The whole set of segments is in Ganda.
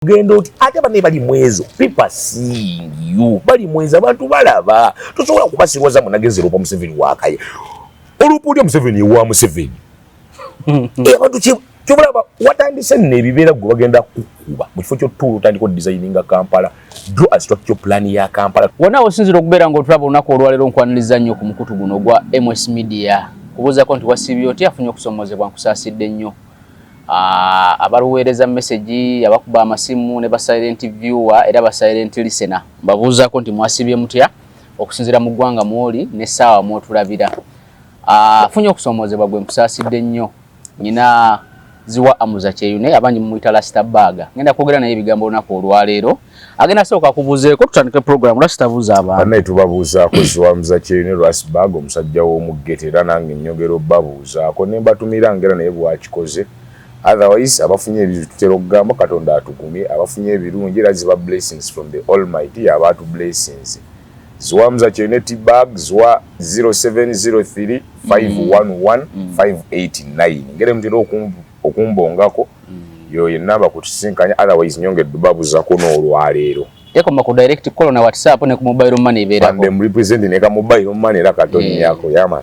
Gendo ate bane bali mwezo people seeing you bali mweza abantu balaba tosobola kubasirwaza munageze ropa Museveni wakaye olupuli Museveni wa Museveni abantu kyobulaba watandise nebibera gwe bagenda kukuba mu kifo ky'otulo utandiko designinga Kampala draw a structure plan ya Kampala wona osinzira okubera ng'otulaba olunaku olwaleero nkwaniriza nnyo ku mukutu guno gwa MS Media kubuuzaako nti wasibye otya afunye okusomozebwa nkusaasidde nnyo abaruweereza message abakuba amasimu ne ba silent viewer era ba silent listener mbabuuzaako nti mwasibye mutya okusinzira mu ggwanga mwoli n'essaawa mwotulabira afunye okusomozebwa gwe nkusaasidde nnyo nyina ziwa amuza kyeyune abangi mumuyita Rasta Bag ngenda kwogera naye ebigambo olunaku olwaleero agenda sooka kubuuzeeko tutandike program Rasta buuza abantu naye tubabuuzaako ziwa amuza kyeyune Rasta Bag omusajja w'omuggete era nange nnyongera obbabuuzaako ne mbatumira ngera naye bwakikoze otherwise abafunye ebintu tutera okugamba Katonda atugumye abafunye ebirungi era ziba blessings from the Almighty yabaatu blessings ziwa amuza kyeyune T-Bag ziwa 0703 511 589 ngere mutera okumbongako yoyo namba kutusinkanya otherwise nyongedde babuuzako n'olwaleero tekoma ku direct call na WhatsApp ne ku mobile money beerako bande mu represent ne ka mobile money era katoni yako yaman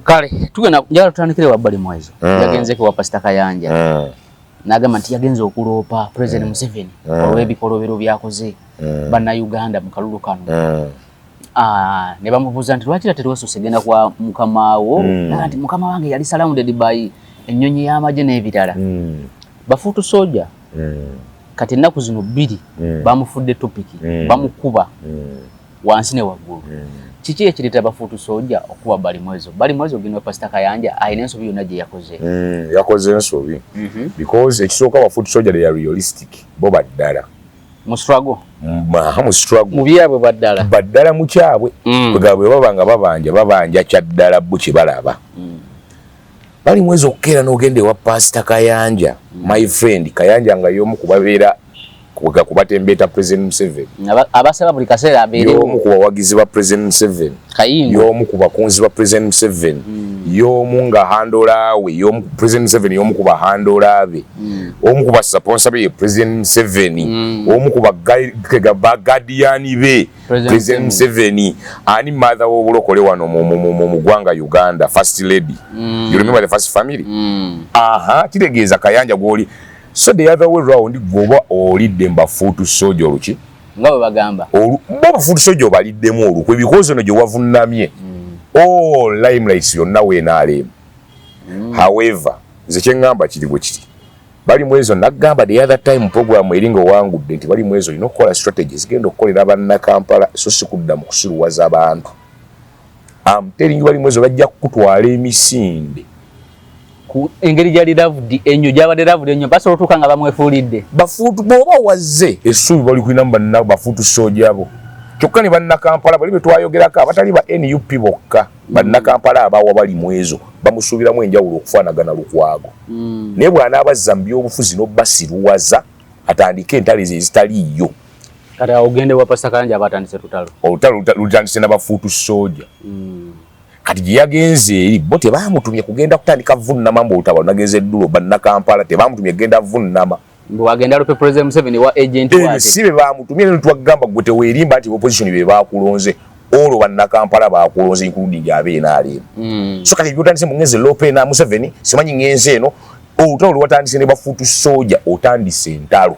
kale tugenda njala tutandikire wabbali mwezo yagenze ko wa Pastor Kayanja nagamba nti yagenze okuloopa President Museveni olw'ebikolobero byakoze banna Uganda mu kalulu kano ne bamubuuza nti lwaki tatwesose genda kwa mukamawo nti mukama wange yali surrounded by ennyonyi y'amagye n'ebirala bafuutu soja kati ennaku zino bbiri bamufudde topiki bamukuba wansi ne waggulu kiki ekireta bafuutu soja okuba bali mwezo gino Pastor Kayanja ayina ensobi yonna gye yakoze ensobi because ekisooka bafuutu soja they are realistic bo baddala mu struggle mu byabwe baddala mu kyabwe bwe babanja kyaddala bo kye balaba bali mwezo okera n'ogende wa Pastor Kayanja my friend Kayanja nga yomu kubabeera kubatembeeta President Museveni abasaba buli kaseera abeerewo yomu kubawagizi ba President Museveni yomu kubakunzi ba President Museveni yomu nga handola we yomu President Museveni yomu kuba handola be omu kuba sponsor be President Museveni omu kuba guardian be President Museveni ani mother w'obulokole wano mu ggwanga Uganda first lady you remember the first family kitegeeza Kayanja gwoli so the other way round goba olidde mbafuutu soja oluki nga bwe bagamba bafuutu soja obaliddemu olukwe because ono gye wavunnamye all limelights yonna weenaalemu however nze kyeŋŋamba kiri bwe kiri bali mwezo nagamba the other time program eringa owangudde nti bali mwezo olina okukola strategies genda okukolera bannakampala so si kudda mu kusiruwaza abantu telling bali mwezo bajja kukutwala emisinde ku engeri gyali lavudi ennyo gyabadde lavudi ennyo basobola otuuka nga bamwefuulidde bafuutu bw'oba wazze essuubi bali kulina mu bafuutu soja bo kyokka ne bannakampala bali be twayogerako abatali ba NUP bokka bannakampala abawa bali mwezo bamusuubiramu enjawulo okufaanagana lukwago naye bw'anaabazza mu byobufuzi n'obbasiruwaza atandike entale ze ezitaliiyo kati ogende wa Pastor Kayanja abatandise olutalo lutandise n'abafuutu soja kati gye yagenze eri bo tebaamutumye kugenda kutandika vunnama mbu olutalo nagenze eddulo bannakampala tebaamutumye kugenda vunnama wagenda lupe President Museveni wa agent wake si be baamutumye ne twagamba gwe teweerimba nti opposition be baakulonze olwo bannakampala baakulonze including abeena so kati byotandise mungeze lope na Museveni simanyi ngenze eno olutalo lwatandise ne bafuutu soja otandise entalo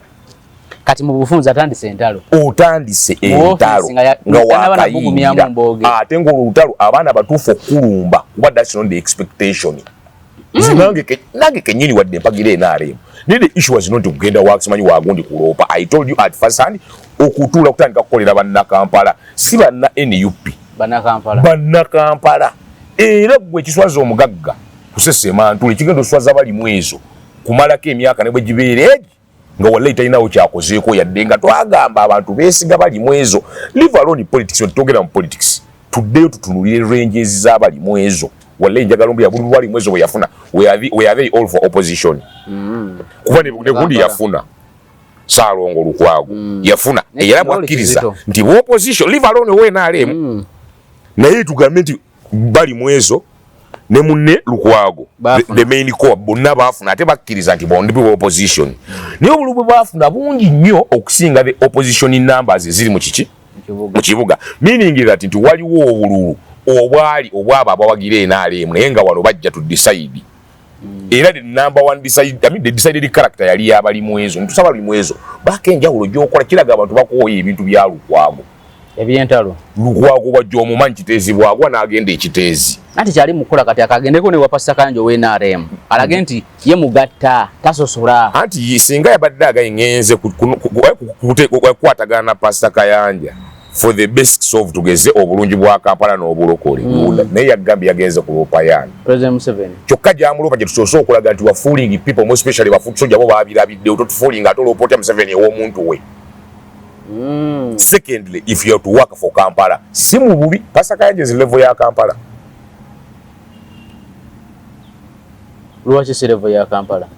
kati mu bufunza atandise entalo otandise entalo nga wakayingira ate ng'olutalo abaana batuufu okulumba kuba that's not the expectation nange kenyini wadde mpagira NRM the issue was not kugenda wakimanyi wagundi kuloopa I told you at first hand okutuula kutandika kukolera bannakampala si banna NUP bannakampala era gwe kiswaza omugagga kusesemantule kigenda oswaza bali mwezo kumalako emyaka ne bwe gibeera egi nga wallahi talinawo kyakozeeko yadde nga twagamba abantu beesiga bali mwezo leave alone politics wetwogera mu politics tuddeyo tutunulire ranges z'abali mwezo wallahi njagala mbu yabuli bali mwezo bwe yafuna we are they all for opposition kuba ne gundi yafuna Saalongo Lukwago yafuna era bwakkiriza nti opposition leave alone we NRM naye tugambe nti bali mwezo ne munne Lukwago the main core bonna baafuna ate bakkiriza nti bondi be opposition niyo bulubwe baafuna bungi nnyo okusinga the opposition numbers ziri mu kibuga meaning that nti waliwo obululu obwaba abawagira NRM naye nga wano bajja to decide era the number one decide I mean the decided character yali yabali mwezo ntusaba bali mwezo bakenjawulo gyokola kiraga abantu bakoye ebintu bya Lukwago ebyentalo Lukwago wajja omumanyi kiteezibwagwa n'agenda ekiteezi anti kyali mukola kati akagendeko ne wapasa kanjo we NRM alage nti ye mugatta tasosola anti singa yabadde agayengenze kukwatagana na Pastor Kayanja for the basics of tugeze obulungi bwa Kampala n'obulokole naye yagambye yagenze ku lupayani President Museveni kyokka gyamulopa gye tusoose okulaga nti wa fooling people more especially bafutu soja bo baabirabidde otofooling ate olopotya Museveni ew'omuntu we. Secondly, if you have to work for Kampala, simu bubi Pastor Kayanja is level ya Kampala. Lwaki si level ya Kampala?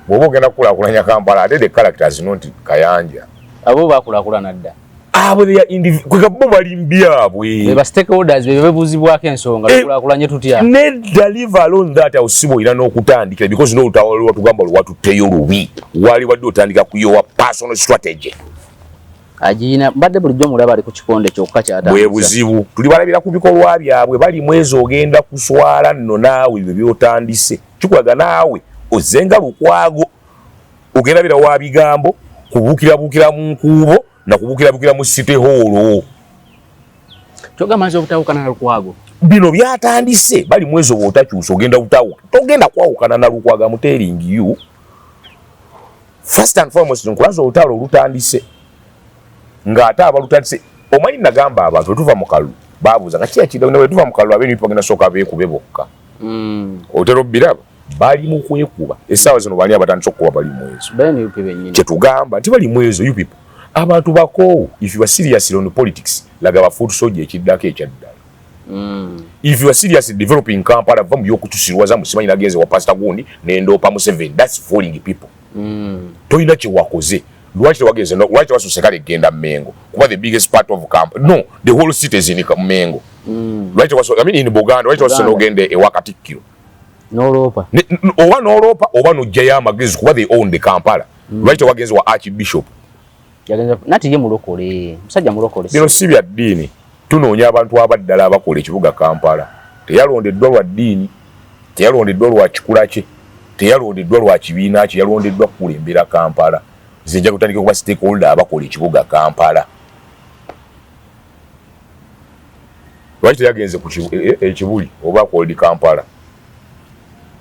Bwoba ogenda kukulakulanya Kampala ate the characters not Kayanja. Abo bakulakulana dda. Abo they are kweka bo bali mbyabwe. Ba stakeholders bebuzibwako ensonga bakulakulanye tutya. Nedda leave alone that awusibo ira n'okutandikira because no utawaliwa tugamba lwatuteyo lubi. Wali wadde otandika kuyowa personal strategy. Ajina badde bulijjo mulaba ali ku kikonde kyokka kyata. Bwe buzibu tuli balabira ku bikolwa byabwe bali mwezi ogenda kuswala nno naawe bye byotandise. Kikulaga naawe ozenga Lukwago ogenda bira wa bigambo kubukira mu nkubo na kubukira mu city hall. Choga manzo butawukana na Lukwago. Bino byatandise bali mwezi obotakyusa ogenda butawuka. Togenda kwawukana na Lukwago mutering you. First and foremost nkulazo olutalo olutandise. Ng'ate abalutandise omanyi nagamba abantu tuva mu kalu babuuza nga kiya kidde ne tuva mu kalu abeni bagenda soka beekube bokka. Otero biraba bali mu kwekuba essaawa zino bali abatandise okuba bali mwezi. Beni yupi bennyini. Kyetugamba nti bali mwezi you people. Abantu bako if you are serious on politics laga bafutu soje ekiddako ekyaddala. If you are serious in developing Kampala vamu yokutusirwaza musimanyi nagenze wa Pastor Gundi n'endoopa Museveni that's fooling people. Toyina kye wakoze. Lwaki wageze no lwaki wasosekale genda Mengo kuba the biggest part of camp no the whole city is in Mengo. Lwaki I mean in Buganda lwaki waseno gende ewakatikiro n'Oropa oba n'ojjayo amagezi kuba they own the Kampala. Lwaki wagenze wa Archbishop yagenza nati ye mulokole musajja mulokole bino si bya ddiini tunoonya abantu abaddala abakola ekibuga Kampala teyalondeddwa lwa ddiini teyalondeddwa lwa kikula kye teyalondeddwa lwa kibiina kye yalondeddwa kukulembera Kampala. Zinja kutandika kuba stakeholder abakola ekibuga Kampala. Lwaki teyagenze ku ekibuli oba called Kampala.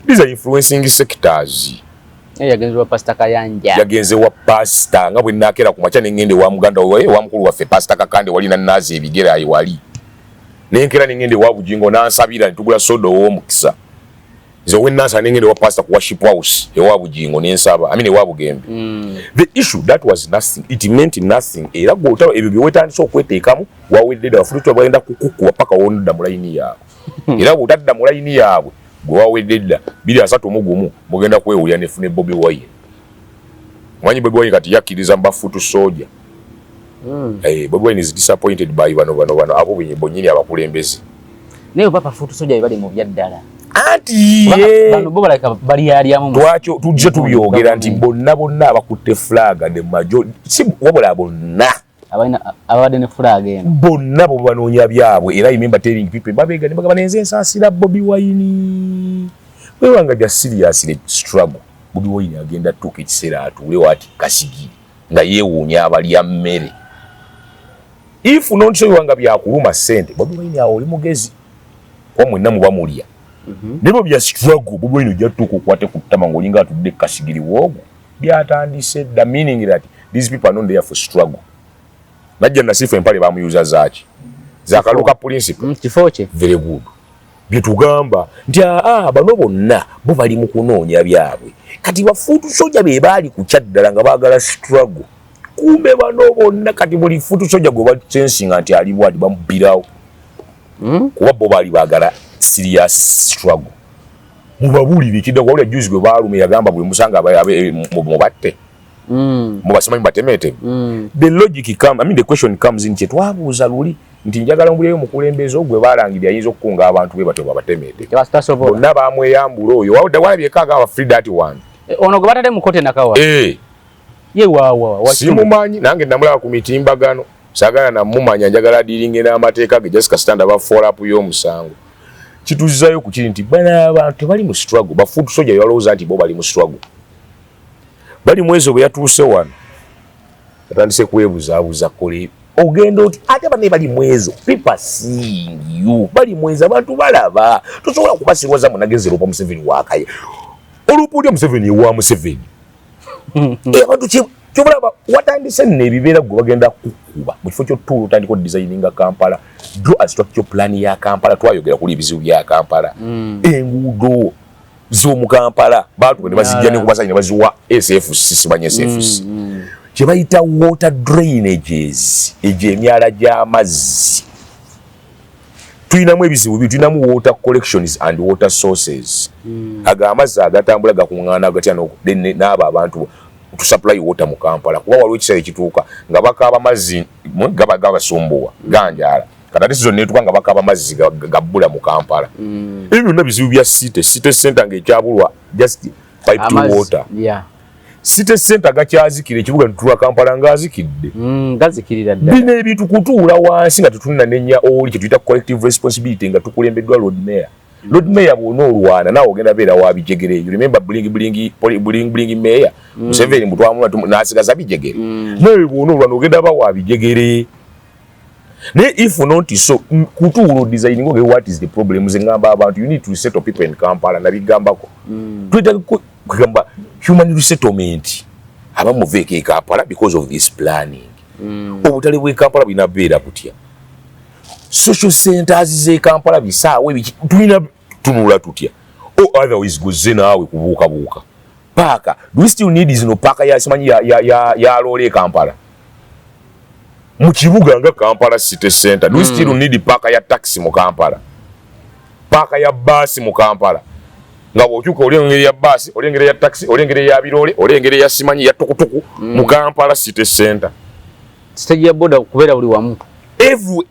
These are influencing sectors. Yagenze wa Pastor Kayanja. Yagenze wa Pastor nga bwe nakera ku macha n'engende wa muganda wa mukulu waffe Pastor Kakande wali na nazi ebigera ayi wali. N'enkera n'engende wa Bujingo n'ansabira ntugula sodo w'omukisa. Zo when nasa n'engende wa Pastor ku worship house ewa Bujingo n'ensaba I mean ewa Bugembe. The issue that was nothing, it meant nothing. Era gotalo ebyo byewetandisa okweteekamu wawedde afutu bagenda kukukuwa paka wonda mu line yaabwe. Era butadda mu line yaabwe gwe wawedde 231 mugenda kwewulya nefune Bobi Wine. Mwanyi Bobi Wine kati yakkiriza mbafutu soja. Bobi Wine is disappointed by bano abo bonyini abakulembeze. Naye papa futu soja bali mu byaddala. Anti bano bo balaka bali yaliamu twacho tujje tubyogera nti bonna abakutte flag the majority si wabula bonna abadde ne flag eno bonna bo banoonya byabwe era remember telling people babega ne bagaba nenze ensasira Bobi Wine wewanga bya serious struggle. Bobi Wine agenda tuka ekiseera atuule wati Kasigiri nga yeewuunya abali mmere if not so wanga bya kuluma sente Bobi Wine awo oli mugezi kwa mwenna muba mulya. Nebo bya struggle Bobi Wine ojja tuka okwate ku ttama ng'olinga atudde Kasigiri woogo byatandise the meaning that these people are not there for struggle. Najja nasifu empale bamuyuza zaaki zakaluka principle kifoche very good byetugamba nti bano bonna bo bali mu kunoonya byabwe kati bafutu soja be baali ku kyaddala nga baagala struggle kumbe bano bonna kati buli futu soja gwe basensinga nti ali bwati bamubirawo kuba bo baali baagala serious struggle. Mubabulire kidda kwa ule juzi gwe baalume yagamba buli musanga mubatte mubasemanyi batemete. The logic comes, I mean the question comes in chet wabuuza luli nti njagala mbuleyo mukulembeze ogwe balangirira ayinza okukunga abantu be batyo babatemedde bonna bamweyambula oyo walabyekaaga aba free that one ono gwe batadde mu kote nakawa ye waawa simumanyi nange namulaba ku mitimbagano sagala namumanya njagala adiringe n'amateeka ge Jessica stand aba follow up y'omusango kituzizayo ku kiri nti bana abantu tebali mu struggle bafuutu soja yalowooza nti bo bali mu struggle bali mwezo bwe yatuuse wano atandise kwebuzaabuza kole ogenda oti ate bane bali mwezo people seeing you bali mweza abantu balaba tosobola kubasirwaza munageze Lupa Museveni wakaye olupulya Museveni ewa Museveni abantu kyobulaba watandise n'ebibeera gwe bagenda kukuba mu kifo ky'otuula otandika designinga Kampala draw a structure plan ya Kampala twayogera kuli ebizibu bya Kampala enguudo z'omu Kampala baatu ne bazijja ne kubasanya baziwa SFC sibanye SFC kye bayita water drainages emyala gy'amazzi tulinamu ebizibu bi tulinamu water collections and water sources aga amazzi agatambula gakuŋŋaana agatya n'abo abantu to supply water mu Kampala kuba waliwo ekiseera ekituuka nga bakaaba amazzi gaba gabasumbuwa ganjala kati sizo netuka nga bakaaba amazzi gabbula mu Kampala ebyo byonna bizibu bya city center ng'ekyabulwa just pipe to water city center gakyazikira ekibuga ntutula Kampala ngazikidde gazikirira ddala bino ebintu kutuula wansi nga tetulina nenya oli kye tuyita collective responsibility nga tukulembeddwa Lord Mayor bw'ona olwana naawe ogenda beera wabijegere you remember bling mayor Museveni mutwamuna n'asigaza bijegere naye bw'ona olwana ogenda ba wabijegere naye if not so kutuula designing oge what is the problem ze ngamba abantu you need to settle people in Kampala nabigambako twetaaga kugamba human resettlement abamuveeko Kampala because of this planning obutale bw'e Kampala bulina beera butya social centers z'e Kampala bisaawe tulina tunula tutya otherwise goze naawe kubuukabuuka paaka do we still need zino paaka yasimanyi ya lole Kampala mu kibuga nga Kampala city center do we still need paaka ya taxi mu Kampala paaka ya basi mu Kampala nga bw'okyuka olengeri ya basi olengeri ya taxi olengeri ya birole olengeri ya simanyi ya tukutuku mu Kampala city center stage ya boda kubeera buli wamu every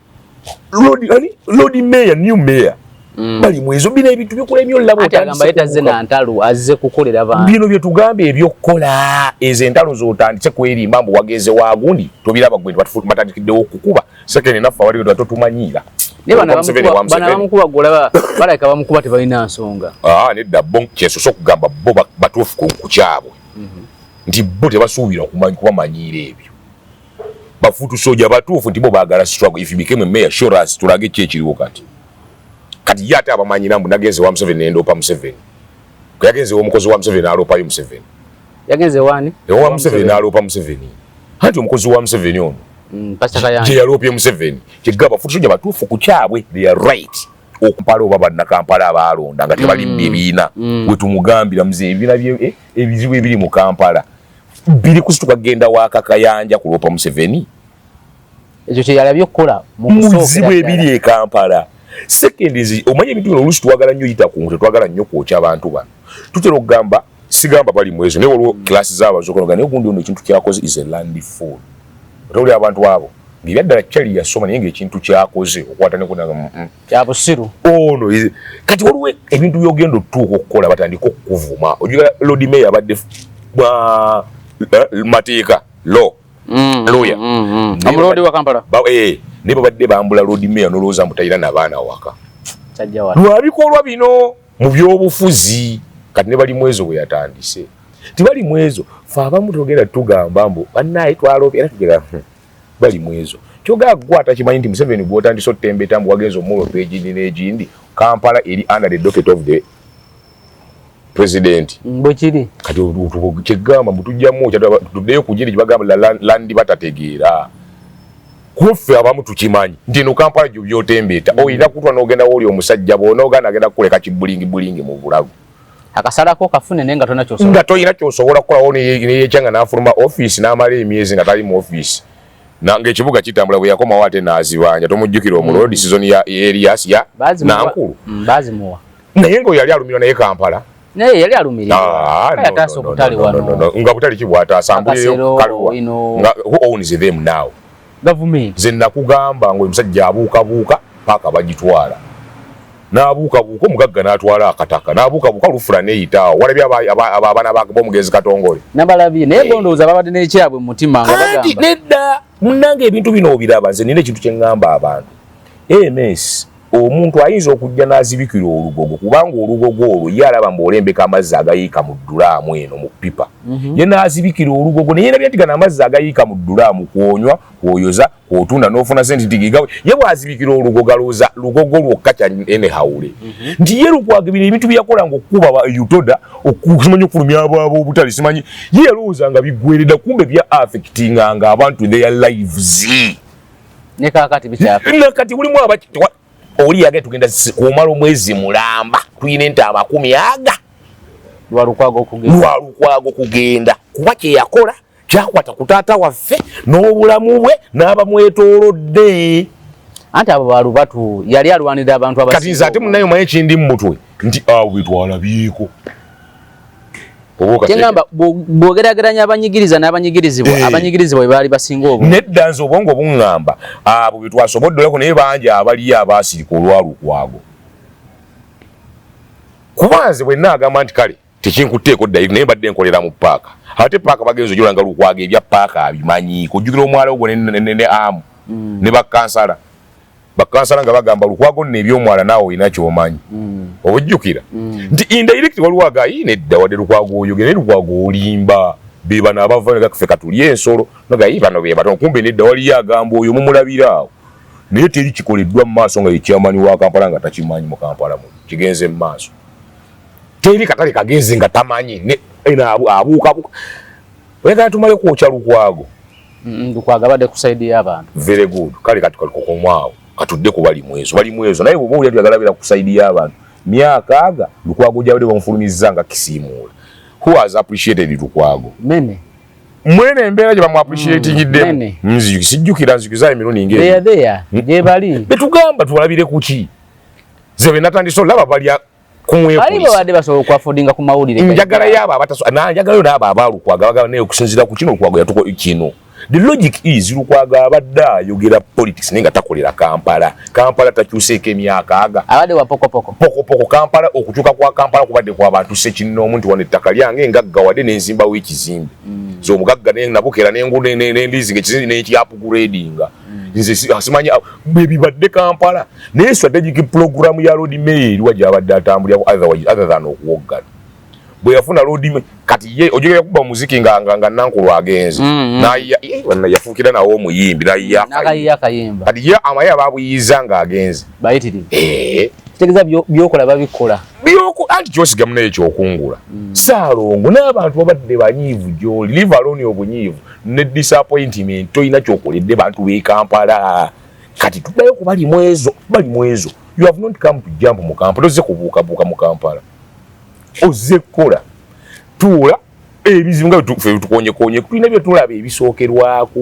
Lord Mayor new mayor bali mwezo bina ebintu byokola ebyo labo atagamba yetaze na ntalo azze kukolera abantu bino bye tugambe ebyokola ezentalo zotandise kwerimba mbu wageze wagundi tobiraba gwende batandikidde okukuba second enough wali batotumanyira ne bana bamukuba golaba balaka bamukuba tebalina nsonga nedda bon kyeso kugamba bo batuufu ku kyabwe nti bo tebasuubira kubamanyira ebyo bafutu soja batuufu nti bo baagala struggle if you became a mayor sure as tulage kyekiriwo kati yate abamanyira mbu nagenze wa Museveni nendopa Museveni yagenze omukozi wa Museveni alopa Museveni yagenze wani wa Museveni alopa Museveni hanti omukozi wa Museveni ono pasaka yange je yalopye Museveni kigaba futu soja batuufu ku kyabwe they are right okumpala oba banna Kampala abalonda nga tebali bibiina bwe tumugambira muze ebibiina ebizibu ebiri mu Kampala biri kusituka genda waka Kayanja kulopa Museveni ekyo kye yalabye okukola muzibu ebiri e Kampala second is omanye ebintu bino oluusi twagala nnyo yita ku nte twagala nnyo kwokya abantu bano tutera okugamba sigamba bali mwezo naye waliwo kilasi z'abazokonoga naye gundi ono ekintu kyakoze is a land fall otawuli abantu abo ng'ebyaddala kyali yasoma naye ng'ekintu kyakoze okwata ne kunanga kyabusiru ono kati waliwo ebintu by'ogenda otuuka okukola batandika okukuvuma ojuga Lord Mayor abadde mateeka lawyer amulodi wa Kampala ne babadde bambula Lord Mayor n'olowooza mutayira n'abaana waka lwabikolwa bino mu by'obufuzi kati ne bali mwezo bwe yatandise tibali mwezo fe abamu togenda tugamba mbu bannaye twalopye era tugera bali mwezo kyogaa gwata kimanyi nti Museveni gw'otandise otembeta mbu wagenza omulopa egindi n'egindi Kampala eri under the docket of the president bwekiri kati kyegamba mutujjamu tuddeyo ku gindi gyebagamba landi batategeera kuffe abamu tukimanyi nti eno Kampala gyo byotembeeta oyina kutwa n'ogenda wooli omusajja bw'onoogaana agenda kukuleka kibulingi mu bulago akasalako kafune naye nga toyina kyosobola kukolawo neyekyanga n'afuluma offisi n'amala emyezi nga tali mu offisi ng'ekibuga kitambula bwe yakomawo ate n'azibanja tomujjukira omulodi season ya Elias ya Nankulu bazimuwa naye ng'oyo yali alumirwa naye Kampala naye yali alumirwa nga butali kibwataasa ambulireyo kaliwa who owns them now government ze nakugamba ngo omusajja abuuka paka bagitwala n'abuuka omugagga n'atwala akataka n'abuuka lufula n'eyitaawo walabye abaana b'omugezi Katongole nabalabye naye bondooza babadde n'ekyabwe mu mutima nga bagamba nedda munnange ebintu bino obiraba nze nina ekintu kye ŋŋamba abantu MS omuntu ayinza okujja n'azibikira olugogo kubanga olugogo olwo ye alaba mb'olembeka amazzi agayiika mu ddulaamu eno mu pipa ye n'azibikira olugogo naye nabye nti gano amazzi agayiika mu ddulaamu kwonywa kwoyoza kwotunda n'ofuna sente tigigawe ye bw'azibikira olugogo alowooza lugogo lwokka kya enehawule nti ye Lukwago ebintu byakola ng'okuba yutoda okumanya okulumya ab'obutale simanyi ye yalowooza nga biggweredda kumbe bya affectinganga abantu their lives ne kaakati bikyapa nakati mulimu oli yage tugenda kumala omwezi mulamba tuyina entaama 10 lwa Lukwago kugenda kuba kye yakola kyakwata ku taata waffe n'obulamu bwe n'abamwetoolodde anti abo balubatu yali alwanirira abantu abasinga kati nze ate munnayo maye kindi mu mutwe nti awe twalabyeko kyengamba bwogerageranya abanyigiriza n'abanyigirizibwa abanyigirizibwa baali basinga obwo nedda nze obwongo buŋŋamba abo bye twasoboddoleko naye bangi abaliyo abaasirika olwa Lukwago kuba nze bwe naagamba nti kale tekinkuteeko dayiri naye mbadde nkolera mu paaka ate paaka bagenzi ojolanga Lukwago ebya paaka abimanyiiko ojjukira omwala ogwo ne amu ne bakansala nga bagamba Lukwago nno ebyomwala naawe olina kyomanyi obujjukira nti indirect waliwo agayi nedda wadde Lukwago oyogera naye Lukwago olimba be bano abava ne gaffe katulye ensolo nogayi bano be batono kumbe nedda waliyo agamba oyo mumulabira awo naye teri kikoleddwa mu maaso nga ye chairman wa Kampala nga takimanyi mu Kampala kigenze mu maaso teri katale kagenze nga tamanyi abuuka wegala tumale kwokya Lukwago Lukwago abadde ku side y'abantu very good kale katukokomwawo katudde ku bali mwezo naye bwe buli yagalabira ku side y'abantu myaka aga Lukwago jabade bamufulumizza nga kisimuula who has appreciated Lukwago mene mwene embeera gye bamu appreciating dde sijjukira nzikiza emirundi ngeri gye bali betugamba tulabire kuki ze be natandise olaba bali alibo badde basobola okwafoodinga ku mawulire njagala yabo njagala n'abo abalukwago abagala naye okusinziira ku kino Lukwago yatuko kino the logic is Lukwago abadde ayogera politics naye nga takolera Kampala takyuseeko emyaka aga abadde wa pokopoko Kampala okukyuka kwa Kampala kubadde kw'abantu sekinoomu nti wano ettaka lyange engagga wadde n'enzimbawo ekizimbe so omugagga nabukera n'enguudo n'endiizi n'ekyapugradinga nze simanyi bibadde Kampala naye strategic program ya road mail wajabadde atambulira other than okuwoggana bwe yafuna road kati ye ojogera kuba muziki nga nankulu agenze yafuukira nawo omuyimbi nakayimba kati ye amaye ababuyiza nga agenze bayitirivu kitegeeza byokola babikola anti kyosigamu naye ekyokungula Saalongo n'abantu babadde banyiivu gy'oli live alone obunyiivu ne disappointment toyina kyokoledde bantu b'e Kampala kati tuddayo ku bali mwezo you have not come to jump mu Kampala ozze kubuukabuuka mu Kampala ozze kukola tuula ebizibu nga tukonyekonye tulina bye tulaba ebisookerwako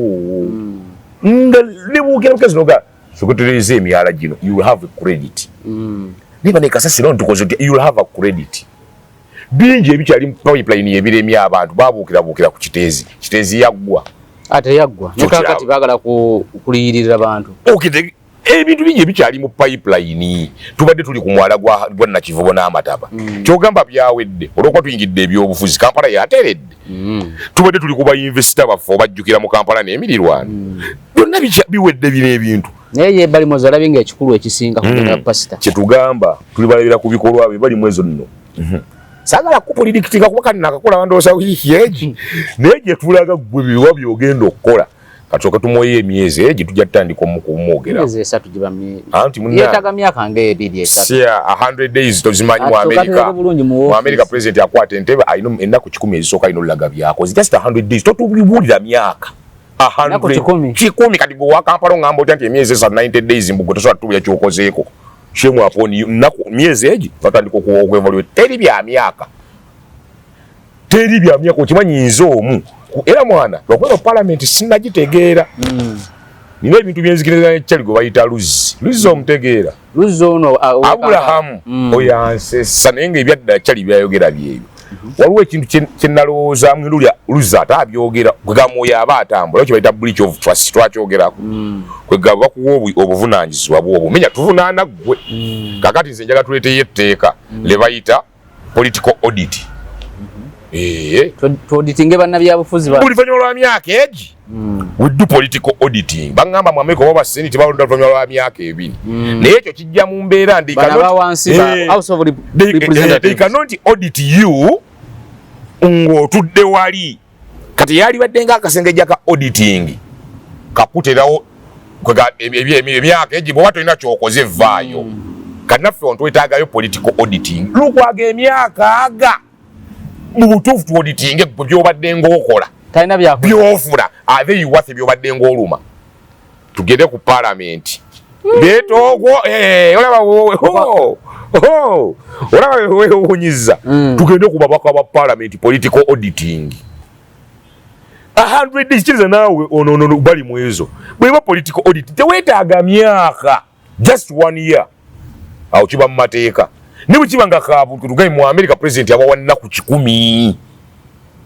ne buukira bukezi noga sokotereza emyala gino you will have a credit niba ne kasasiro ntukoze you will have a credit bingi ebikyali mu pipeline ebiremya abantu babuukira ku kiteezi yaggwa ate yaggwa nekakati baagala kuliyirira abantu ebintu bingi ebikyali mu pipeline tubadde tuli ku mwala gwa Nakivubo n'Amataba kyogamba byawedde olwokuba tuyingidde ebyobufuzi Kampala yateredde tubadde tuli ku bayinvesita baffe obajjukira mu Kampala n'emirirwano byonna biwedde bino ebintu naye ye bali mwezo alabye ng'ekikulu ekisinga kugenda pasita kyetugamba tuli balabira ku bikolwa bye bali mwezo nno saagala kupolidikitinga kuba kati nakakola bandoosa hiiki naye gye tulaga gwe biwa byogenda okukola katoka tumoye emyezi gye tujja tutandika okumwogera emyezi 3 giba anti yeetaga myaka nga 100 days tozimanyi mu America president akwata entebe ayino ennaku 10 ezisooka ayino olaga byakoze just 100 days totubibuulira myaka 100 kati gwe wa Kampala ngamba otya nti emyezi 90 days mbugo tosobola tutuulira kyokozeeko shemu aponi nnaku myezi egi batandika okwevaluate teri bya myaka okimanyi nze omu era mwana lwakwera parliament sinagitegeera nina ebintu byenzikiriza nekyali gwe bayita Luzzi omutegeera Luzzi ono Abulahamu oyo ansesa naye nga ebyaddala kyali byayogera byebyo waliwo ekintu kye nalowooza ng'endulya Luza atabyogera kwegamba oyo aba atambula kye bayita breach of trust twakyogerako kwegamba bakuwa obuvunaanyizibwa bw'obwo menya tuvunaana ggwe kakati nze njaga tuleeteyo etteeka le bayita political audit tuauditinge bannabyabufuzi buli luvannyuma lwa myaka egi we do political auditing baŋŋamba mu America oba baseniti balonda luvannyuma lwa myaka 2 naye ekyo kijja mu mbeera they cannot audit you ng'otudde wali kati yali badde ng'akasengejja ka auditing kakuterawo emyaka egi bw'oba tolina kyokoze vaayo kati naffe ono twetaagayo political auditing lukwaga emyaka aga mu butuufu tu auditing by'obadde ng'okola by'ofuna abeeyiwaffe by'obadde ng'oluma tugende ku parliament leetogwo olaba wewuunyiza tugende ku babaka ba parliament political auditing 100 days kiriza naawe ono bali mu ezo bweba political audit teweetaaga myaka just 1 year awo kiba mu mateeka ne bwe kiba nga kabuntu tugaye mu America president abawa nnaku 10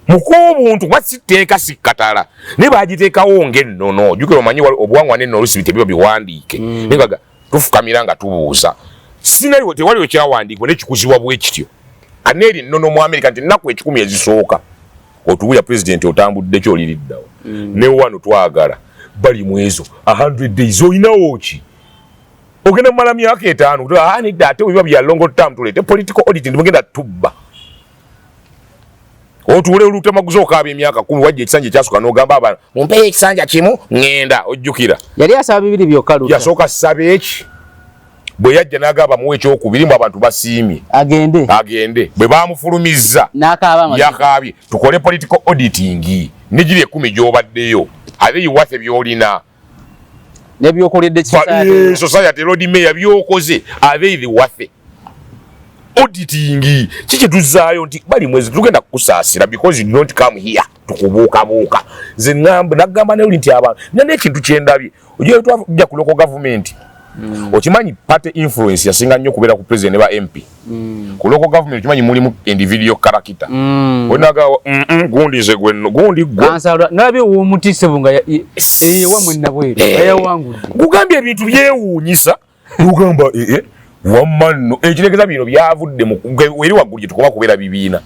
mukobuntu wasiteeka sikkatala ne bagiteekawo ng'ennono jukira omanyi obuwangwa n'ennono olusi bitebyo biwandiike nengaga tufukamira nga tubuuza sinaliwo tewaliwo kyawandiikibwa n'ekikuzibwa bwe kityo aneeri nnono mu America nti ennaku 10 ezisooka otubuya president otambudde kyoliriddawo ne wano twagala bali mu ezo 100 days olinawo ki ogenda mumala myaka 5 nidda ate biba bya long term tuleete political audit ndimugenda tubba otuule olutemaguza okaaba emyaka 10 wajja ekisanja ekyasuka n'ogamba abantu mumpeeyo ekisanja kimu ŋŋenda ojjukira yali asaba 2 byokka Luuta yasooka ssaba eki bwe yajja n'agamba muwe ekyokubiri mu abantu basiimye agende bwe baamufulumizza yakaabye tukole political auditing negiri 10 gy'obaddeyo abeeyiwaffe by'olina nebyokoledde society road mayor byokoze abeeyiwaffe auditing kiki tuzaayo nti bali mwezi tugenda kukusaasira because you don't come here tukubuukabuuka nze nagamba neuli nti abantu nane ekintu kyendabye ojja twajja ku local government okimanyi party influence yasinga nnyo kubeera ku president ne ba MP ku local government okimanyi mulimu individual character onaga gundi ze gwenno gundi gwe nabye w'omutise bunga wamwe nabweru yawangudde gugambye ebintu byewuunyisa ugamba wammanno ekiregeza bino byavudde mu eri waggulu gye tukoba kubeera bibiina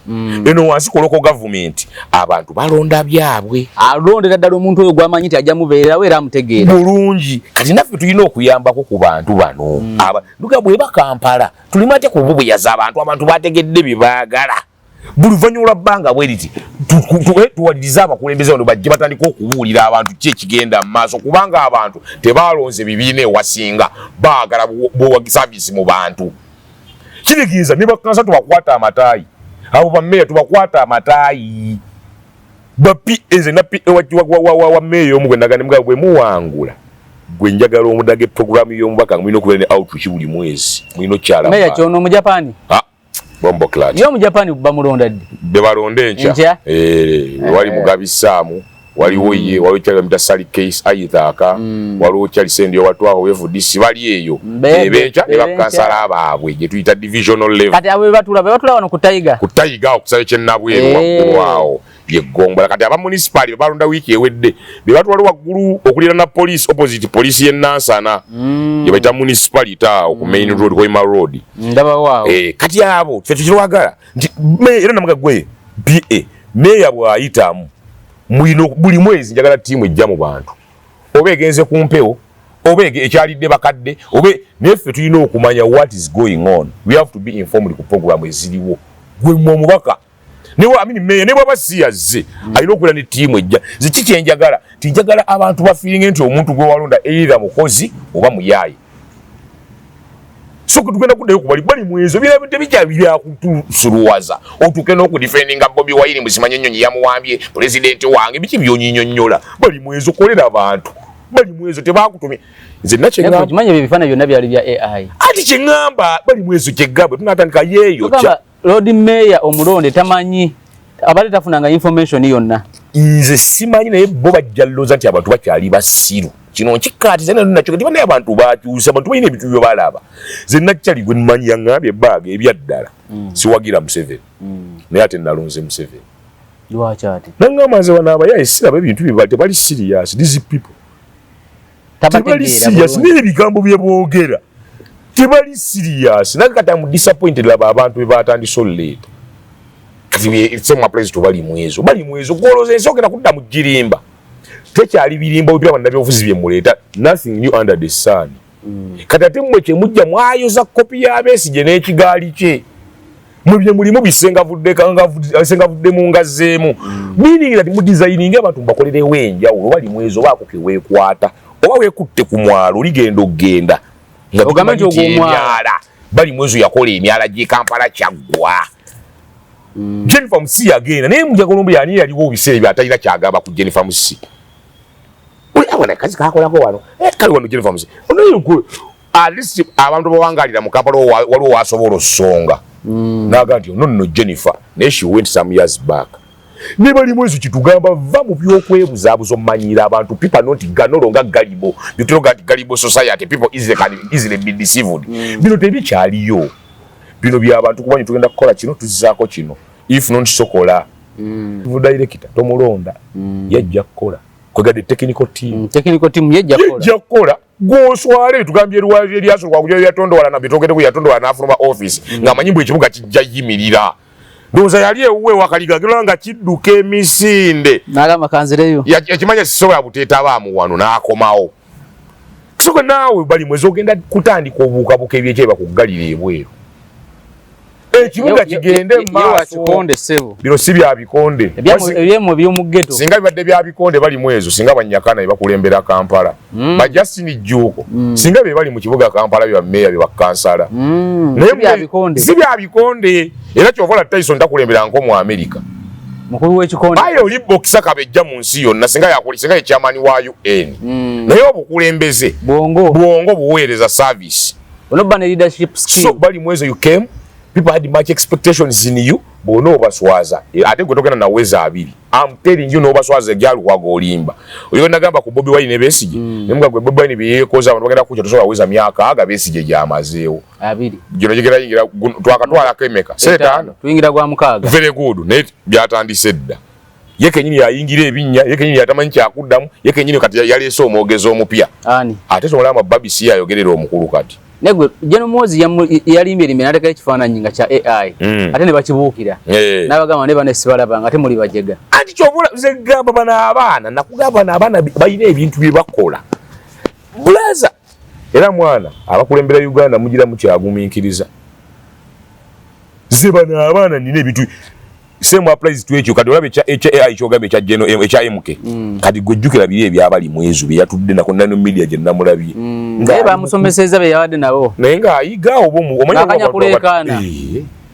eno wansi ku local government abantu balonda byabwe alondera ddala omuntu oyo gwamanyi nti ajja mubeerawo era amutegeera bulungi kati naffe tulina okuyambako ku bantu bano luga bwe bakampala tulima ate ku bubuyaza abantu bategedde bye baagala buli luvannyuma lwa bbanga bwe liti tuwaliriza abakulembeze bano bajje batandika okubuulira abantu ki ekigenda mu maaso kubanga abantu tebalonze bibiina ewasinga baagala saavisi mu bantu kitegeeza ne bakansa tubakwata amataayi abo bammeeya tubakwata amataayi bapieze wa mmeeya omu gwe nagane mugabo bwe muwangula gwe njagala omudage programu y'omubaka mulina okubeera ne outreach buli mwezi mulina okyala mmeeya kyono omujapani bombo clutch yo mu Japan bamulonda ddi bebalonde encha wali mugabisaamu waliwo ye waliwo kyali mita sali case ayithaaka waliwo kyali sendi owatwaho FDC bali eyo ebencha ne bakansala abaabwe gye tuyita divisional level kati abo batula wano ku Taiga okusayo kyennabweru waggulu awo yeggombola kati aba municipal balonda wiiki ewedde be batwala waggulu okulira na police opposite police ye Nansana ye bayita municipality awo ku main road Koima road ndaba waawo kati abo ffe tukirwagala nti era namugagwe PA meya bw'ayitamu buli mwezi njagala ttiimu ejja mu bantu oba egenze ku mpewo oba ekyalidde bakadde oba neffe tulina okumanya what is going on we have to be informed ku programu eziriwo gwe omubaka meya ne bwaba si yazze alina okubeera ne ttiimu ejja ziki kyenjagala tinjagala abantu bafiiringe nti omuntu gwe walonda either mukozi oba muyaaye so tugenda kuddayo kubali bali mwezo tebijja byakutusuluwaza otuuke n'okudifendinga Bobi Wine musimanye ennyonyi yamuwambye pulezidenti wange biki byonyinyonnyola bali mwezo kolera abantu bali mwezo tebakutumye nze nakyeŋŋamba kimanye ebifaananyi byonna byali bya AI ati kyeŋŋamba bali mwezo kyegamba tunatandika yeeyokya Lord Mayor omulonde tamanyi abadde tafunanga information yonna nze simanyi naye bo bajja loza nti abantu bakyali basiru kino kikati zena nakyo kati bana abantu bakyusa abantu bayina ebintu byo balaba zenna kyali gwe mmanyi yangambye bag ebyaddala siwagira Museveni naye ate nalonze Museveni lwachati nangamaze wanaba ya esira ebintu bibali tebali serious these people tebali serious ne bigambo bye boogera tebali serious nakata mu disappointed laba abantu be batandise late kati sema president bali mwezo goloze sokera kudda mu girimba tekyali birimba bya banda byofuzi bye muleta nothing new under the sun kati ate mmwe mujja mwayoza kopi ya Besigye n'ekigaali kye mubye mulimu bisenga vudde mu ngazeemu meaning that mu designing abantu bakolere wenjawulo bali mwezo bako kewekwata oba wekutte ku mwalo ligendo genda ogamenti ogw'omwala bali mwezo yakola emyala gye Kampala kyaggwa Jennifer Musi agenda naye mujja kolombo yani yaliwo biseera byatayina kyagamba ku Jennifer Musi abona kazi kakolako wano kali wano Jennifer Musi ono at least abantu bawangalira mu Kampala waliwo wasobola osonga naga nti no Jennifer naye she went some years back ne bali mwezo kitugamba va mu byokwebuzabuzo manyira abantu people not ganolo nga galibo bituloga galibo society people easily be deceived bino tebikyaliyo bino by'abantu kubanyi tugenda kukola kino tuzizaako kino if not sokola director tomulonda yajja kukola kwegadde technical team yajja kukola goswale tugambye lwaje lyaso kwa kujo yatondo wala na bitogede ku yatondo wala afuma office nga manyimbo ekibuga kijja yimirira ndoza yali ewe wakaliga nga kidduka emisinde naga makanzireyo yakimanya sisobola buteeta abaamu wano n'akomawo kisoko naawe bali mwezi ogenda kutandika obuukabuka ebyekyeba kugalira ebweru ekibuga kigende maaso bino si bya bikonde ebyemu by'omuggeto singa bibadde bya bikonde bali mwezo singa banyakana bakulembera Kampala ba Justin Juko singa be bali mu kibuga Kampala bya meya bya kansala si bya bikonde era kyovola Tyson takulembera nko mu America mukulu w'ekikonde bayo libokisa kabejja mu nsi yonna singa yakulisinga ekyamani wa UN naye obukulembeze bongo buweereza service onoba ne leadership skill so bali mwezo you came people had much expectations in you bono baswaza ate gotokana na weza abiri I'm telling you no baswaza gyalu kwa golimba oyo nagamba ku Bobi Wine Besigye nemugwa gwe Bobi Wine biyekoza abantu bagenda kucha tosobola weza myaka aga Besigye gyamazeewo abiri gino jigera yingira twakatwala kemeka setano tuyingira gwa mukaga very good net byatandise dda yeke nyini yayingira ebinnya yeke nyini yatamanyi kyakuddamu yeke nyini kati yaleese omwogezo omupya ani ate sobola mababi si yayogerera omukulu kati negwe Jeno Mozi yalimye limye nateka ekifaananyi nga kya AI ate ne bakibuukira n'abagamba ne bane sibalaba ate muli bajega anti kyobula ze gamba bana abaana nakugamba na abaana bayina ebintu bye bakola blaza era mwana abakulembera Uganda mugira mu kyagumiikiriza ze bana abaana nina ebintu same applies to ekyo kati olabe kya AI kyogambe kya Jeno ekya MK kati gojjukira biri ebyabali mwezu bye yatudde nako nano media gye namulabye ngaye bamusomeseza be yawadde nabo naye nga ayiga omanyi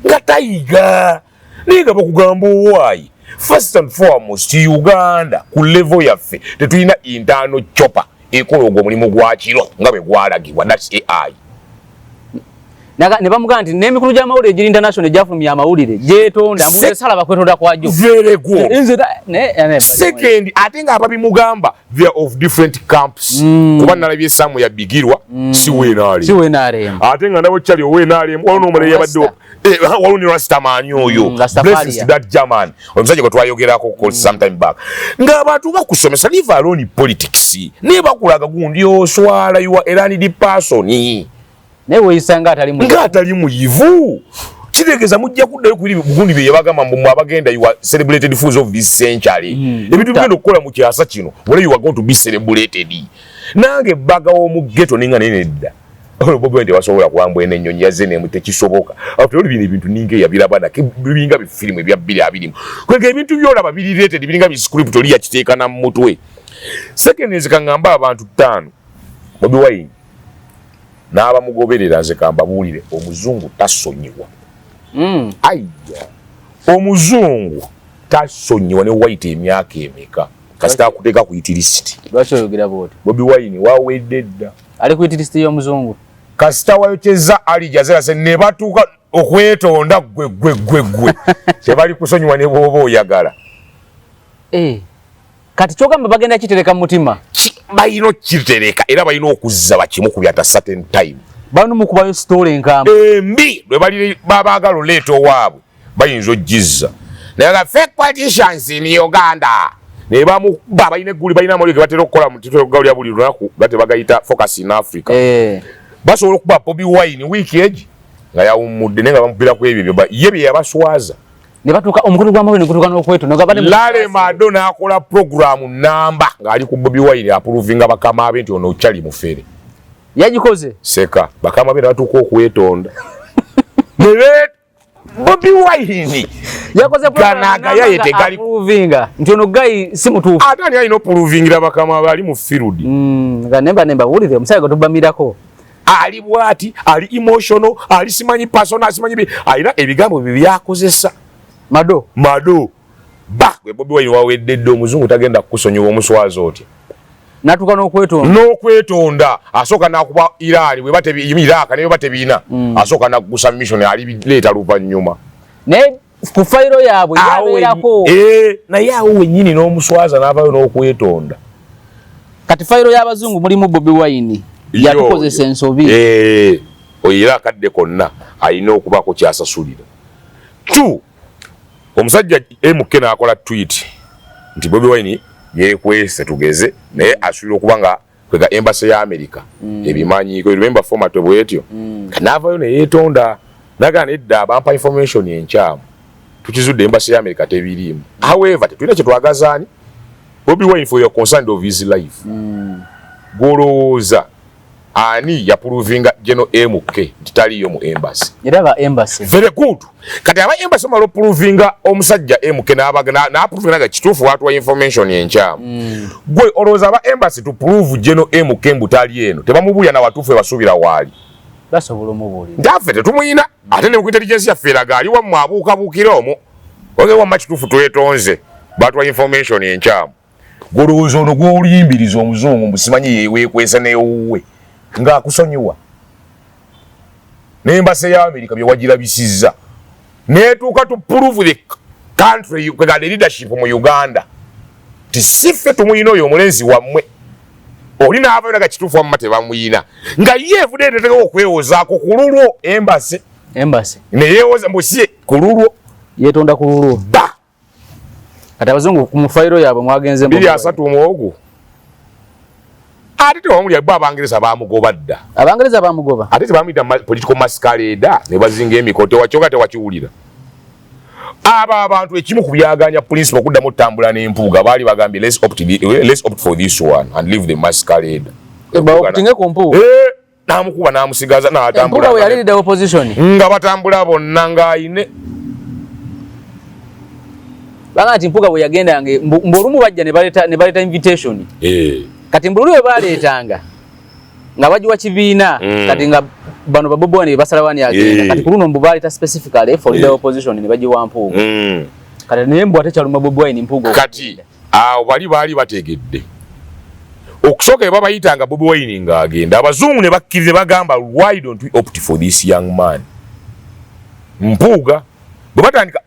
nga tayiga naye nga bakugamba owaayi first and foremost Uganda ku level yaffe tetulina internal chopper ekola ogwo omulimu gwa kiro nga bwe gwalagibwa that's AI ne bamugamba nti n'emikulu gy'amawulire giri international gyafulumya amawulire gyetonda mbuze sala bakwetonda kwajo very good second ate nga ababimugamba they are of different camps kuba nalabye Samu yabigirwa si weenaale ate nga nabo kyali oweenaale waliwo n'omulere yabadde waliwo ne Rastaman oyo blessings to that German omusajja gwe twayogerako sometime back ng'abantu bakusomesa leave alone politics ne bakulaga gundi oswala you are a learned person newe isanga atali muyivu kitegeza mujja kuddayo ku bugundi bye yabagamba mbu abagenda you are celebrated fools of this century ebintu bigenda okukola mu kyasa kino wala you are going to be celebrated nange baga omu ghetto ninga nenedda Bobi Wine wasobola kuwambwa ennyonyi yazze nemu tekisoboka after all bintu ninge yabirabana bibinga bifilimu ebya 220 kwege ebintu byolaba biri rated biringa bi script oli yakiteeka na mutwe second is kangamba abantu 5 Bobi Wine n'aba mugoberera nze kamba buulire omuzungu tasonyiwa ayya omuzungu tasonyiwa ne white emyaka emeka kasita akuteeka ku utility lwaki oyogera bwoti Bobi Wine wawedde dda ali ku utility y'omuzungu kasita wayokyeza ali jazera se ne batuuka okwetonda gwe tebali kusonyiwa ne bw'oba oyagala kati kyogamba bagenda kitereka mu mutima bayino kitereka era bayino okuzza bakimu ku byata certain time bano mukubayo story nkamba mbi lwe bali babagalo leto waabwe bayinzo jizza naye fake politicians in Uganda ne bamu bayine guli bayina mali batero kola mu tito gawuli abuli lunaku bate bagayita focus in Africa basobola okuba Bobi Wine wiki eji nga yawumudde nenga bamupira ku ebyo yebye yabaswaza ne batuka omukono gwa mawe ne kutuka n'okwetu nogabane Lale Madonna akola program namba ngali ku Bobi Wine approvinga bakama abe nti ono chali mufere yagikoze seka bakama abe batuko okwetonda nele Bobi Wine yakoze program yayete gali approvinga nti ono guy si mutufu atani alino provingira bakama bali mu field nemba wulire omusayi gotubamirako ali bwati ali emotional ali simanyi personal simanyi alina ebigambo bibyakozesa mado gwe Bobi Wine wawedde omuzungu tagenda kukusonyiwa omuswazo oti natuka n'okwetonda asoka nakuba Iran bwe bate Iraq ne bate bina asoka nakugusa mission ali leta luvanyuma ne ku fayiro yaabwe yabeerako naye awo wennyini n'omuswaza n'avayo n'okwetonda kati fayiro y'abazungu mulimu Bobi Wine yatukozesa ensobi oyira akadde konna alina okubako kyasasulira omusajja MK n'akola tweet nti Bobi Wine yekwese tugeze naye asulira okuba nga kwega embassy ya America ebimanyiiko remember format bwetyo kanavayo ne yeetonda naga nedda bampa information enkyamu tukizudde embassy ya America tebirimu however tetulina kye twagazaani Bobi Wine for your concern of his life golowooza ani yapuruvinga General MK titaliyo mu embassy yeraba embassy very good kati aba embassy malo puruvinga omusajja MK n'abaga na approvinga kituufu watu wa information enkyamu gwe olowooza aba embassy to prove General MK mbutali eno tebamubuulya na watuufu ebasuubira waali basobola omubuulira ndaffe tetumuyina ate ne ku intelligence yaffe eraga ali wammwe abuukabuukira omwo oge wamma kituufu twetonze batu wa information enkyamu golowooza ono gw'oliyimbiriza omuzungu mbusimanyi yeweekwesa neyowuwe ng'akusonyiwa n'embassy ya America bye wagirabisizza neetuuka to prove the country kwega the leadership mu Uganda ti siffe tumuyina oyo omulenzi wammwe oli n'avayo naga kituufu wamma tebamuyina nga ye evudde etetekewo okwewozaako ku lulwo embassy ne yeewoza mbusi ku lulwo yeetonda ku lulwo kati abazungu ku mufayiro yaabwe mwagenze 230 muwogo ate tewamulya bwe Abangereza baamugoba dda Abangereza baamugoba ate tebamuyita political masquerade ne bazinga emikono tewakyoga tewakiwulira aba abantu ekimu ku byaganya principle okuddamu otambula n'empuuga baali bagambye let's opt for this one and leave the masquerade baokutinge ku mpuuga n'amukuba n'amusigaza n'atambula we yali the opposition nga batambula bonna ng'ayine banga nti mpuuga bwe yagendange mbolumu bajja ne baleta invitation kati mbululu we baleetanga nga bajiwa kibiina kati nga bano babobo ne basalawani agenda kati kuluno mbu baleeta specifically for the opposition ne bajiwa mpuuga kati naye mbu ate kyaluma Bobi Wine mpuuga kati awo baali bategedde okusooka babayitanga Bobi Wine ng'agenda abazungu ne bakkiriza bagamba why don't we opt for this young man mpuuga batandika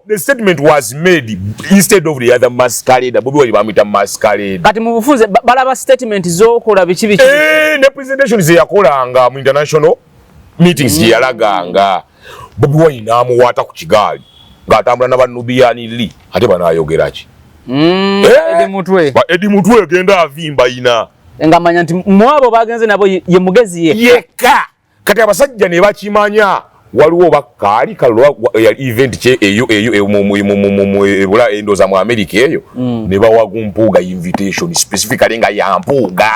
the statement was made instead of the other masquerade Bobi Wine bamuyita masquerade kati mu bufunze balaba statement z'okola biki ne presentation ze yakolanga mu international meetings gye yalaganga Bobi Wine n'amuwaata ku kigaali ng'atambula n'Abanubian Lee ate banaayogera ki Edi Mutwe agenda avimba ina nga manya nti mwabo bagenze nabo ye mugezi yeka kati abasajja ne bakimanya waliwo bakaali kalwa event kye eyo mu endoza mu America eyo ne bawaga mpuuga invitation specifically nga ya mpuuga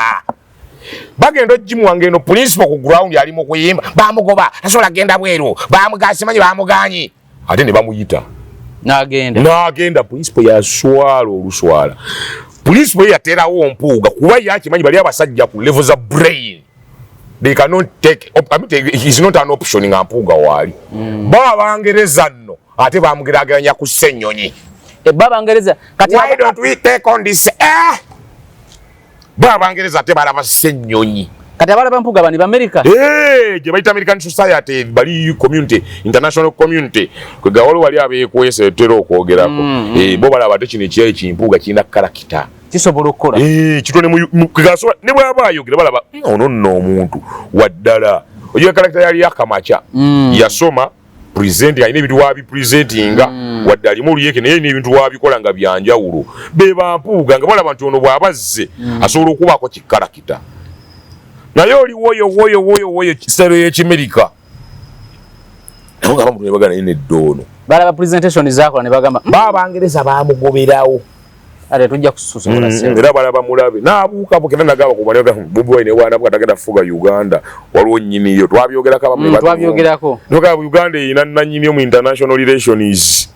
bagenda jimu wange eno principal ku ground yali mu kuyimba bamugoba tasobola genda bweru bamugasimanyi bamuganyi ate ne bamuyita n'agenda principal ya swala oluswala principal yaterawo mpuuga kuba yakimanyi bali abasajja ku level za brain they cannot take he's not an option nga mpuuga waali baba Bangereza nno ate bamugeraganya ku Ssenyonyi baba Bangereza kati why don't we take on this baba Bangereza ate balaba Ssenyonyi kati abalaba mpuuga bani ba America gye bayita American Society bali community international community kwega wali abeekwese tero okwogerako bo balaba ate kino ekyayi kimpuuga kirina karakita kisobola okukola kitone mukigasobola ne bwaba ayogera balaba ono nno omuntu waddala oyo karakta yali yakamacha yasoma present alina ebintu wabipresentinga wadde alimu oluyeke naye n'ebintu wabikola nga byanjawulo be bampuuga nga balaba nti ono bw'abazze asobola okubaako kikarakita naye oli woyo kisitalo y'ekimerika naye nga bamuntu ne bagana naye neddoono balaba presentation zakola ne bagamba Abangereza bamugoberawo ate tujja kususobola era balaba mulabe n'abuukabuuka era nagamba ku bali Bobi Wine bw'anabuka tagenda kufuga Uganda waliwo nnyiniyo twabyogerako abamu twabyogerako noka Uganda erina nannyini mu international relations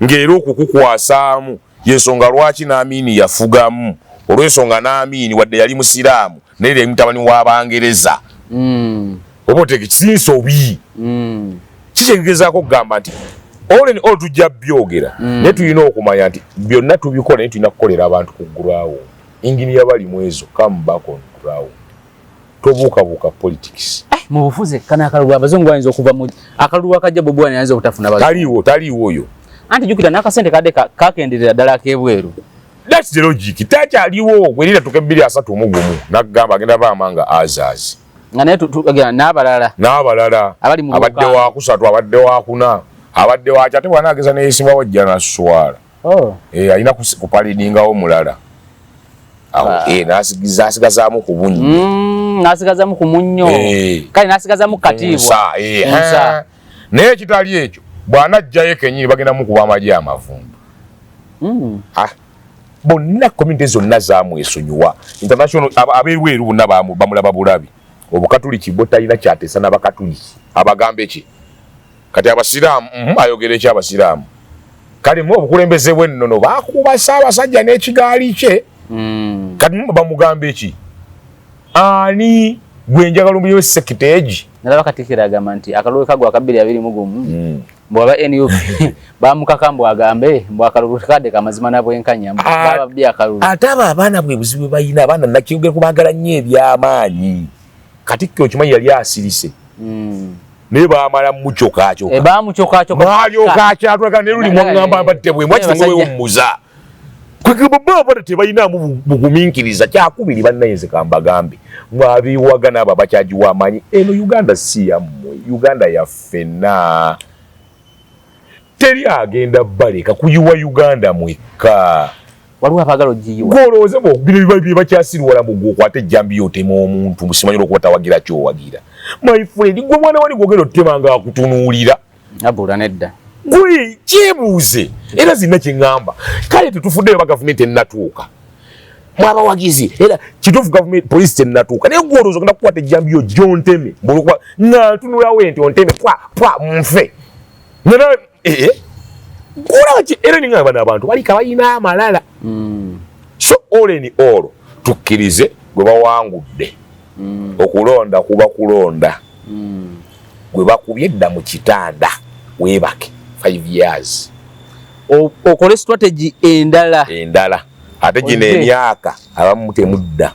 ng'era okukukwasaamu y'ensonga lwaki n'Amini yafugamu olw'ensonga n'Amini wadde yali musiraamu naye yali mutabani w'Abangereza oba otege kisinsobi kitegeezaako okugamba nti oleni tujja byogera naye tulina okumanya nti byonna tubikola naye tulina kukolera abantu ku ground engini yabalimu ezo come back on ground tobuukabuuka politics mu bufuzi kana akalulu abazungu bayinza okuva mu akalulu akajja Bobi Wine ayinza okutafuna bazungu taliiwo oyo anti jukira n'akasente kadde kakenderera ddala ak'ebweru that's the logic takyaliwo gwerira tuke 231 nagamba agenda baamanga azazi nga naye n'abalala abadde wa kusatu abadde wa kuna abadde wacha ate bwanaageza neyesimba wajja naswala alina kupalidingawo mulala nasigazaamu ku bunnyo nasigazaamu ku munnyo kale nasigazaamu katiibwa naye ekitali ekyo bw'anajjayo kenyini bagenda mukuba amagye amavumbu bonna community zonna zaamwesonyiwa international abeerweru bonna bamulaba bulabi obukatuliki bwo talina kyateesa n'abakatuliki abagamba eki kati abasiraamu ayogera eki abasiraamu kale mu obukulembeze bw'ennono baakuba Ssaabasajja n'ekigaali kye kati bamugamba eki ani gwenjagala omuliro sekiteegi nalaba Katikkiro agamba nti akalulu kagwa 221 bwaba NUP bamukaka mbu agambe mbu akalulu kadde kamazima nabwenkanya baba bya akalulu ate abaana bwe buzibu bayina abaana nakiyogera kubagala nnyo ebyamaanyi Katikkiro kimanyi yali asirise naye baamala mukyokaakyokka mwalyokakyatulaga ne luli mwagamba mbatte bwe mwakitongolwewo mmuza kwekebababa tebayinaamu bugumiikiriza kyakubiri bannayenze kambagambe mwabiwaga n'abo abakyagiwa amanyi eno Uganda si yammwe Uganda yaffenna teri agenda baleka kuyiwa Uganda mwekka waliwo abagala ogiyiwa gwolowooze bino bakyasirwala mbu gwokwata ejjambi yotema omuntu musimanyi okuba tawagira kyowagira my friend gwe mwana wali gwogera otema nga akutunuulira abula nedda gwe kyebuuze era zina kyeŋŋamba kale tetufuddeyo ba gavumenti ennatuuka mwabawagizi era kituufu gavumenti polisi tennatuuka naye gwolowooza ogenda kukwata ejjambi yo gyonteme nga ntunulawo nti onteme pwa nfe golaki era niŋŋamba bano abantu balika balina amalala so oleni olwo tukkirize gwe bawangudde okulonda kuba kulonda gwe bakubye edda mu kitanda weebake 5 years okole strategy endala ate gino emyaka abamu temudda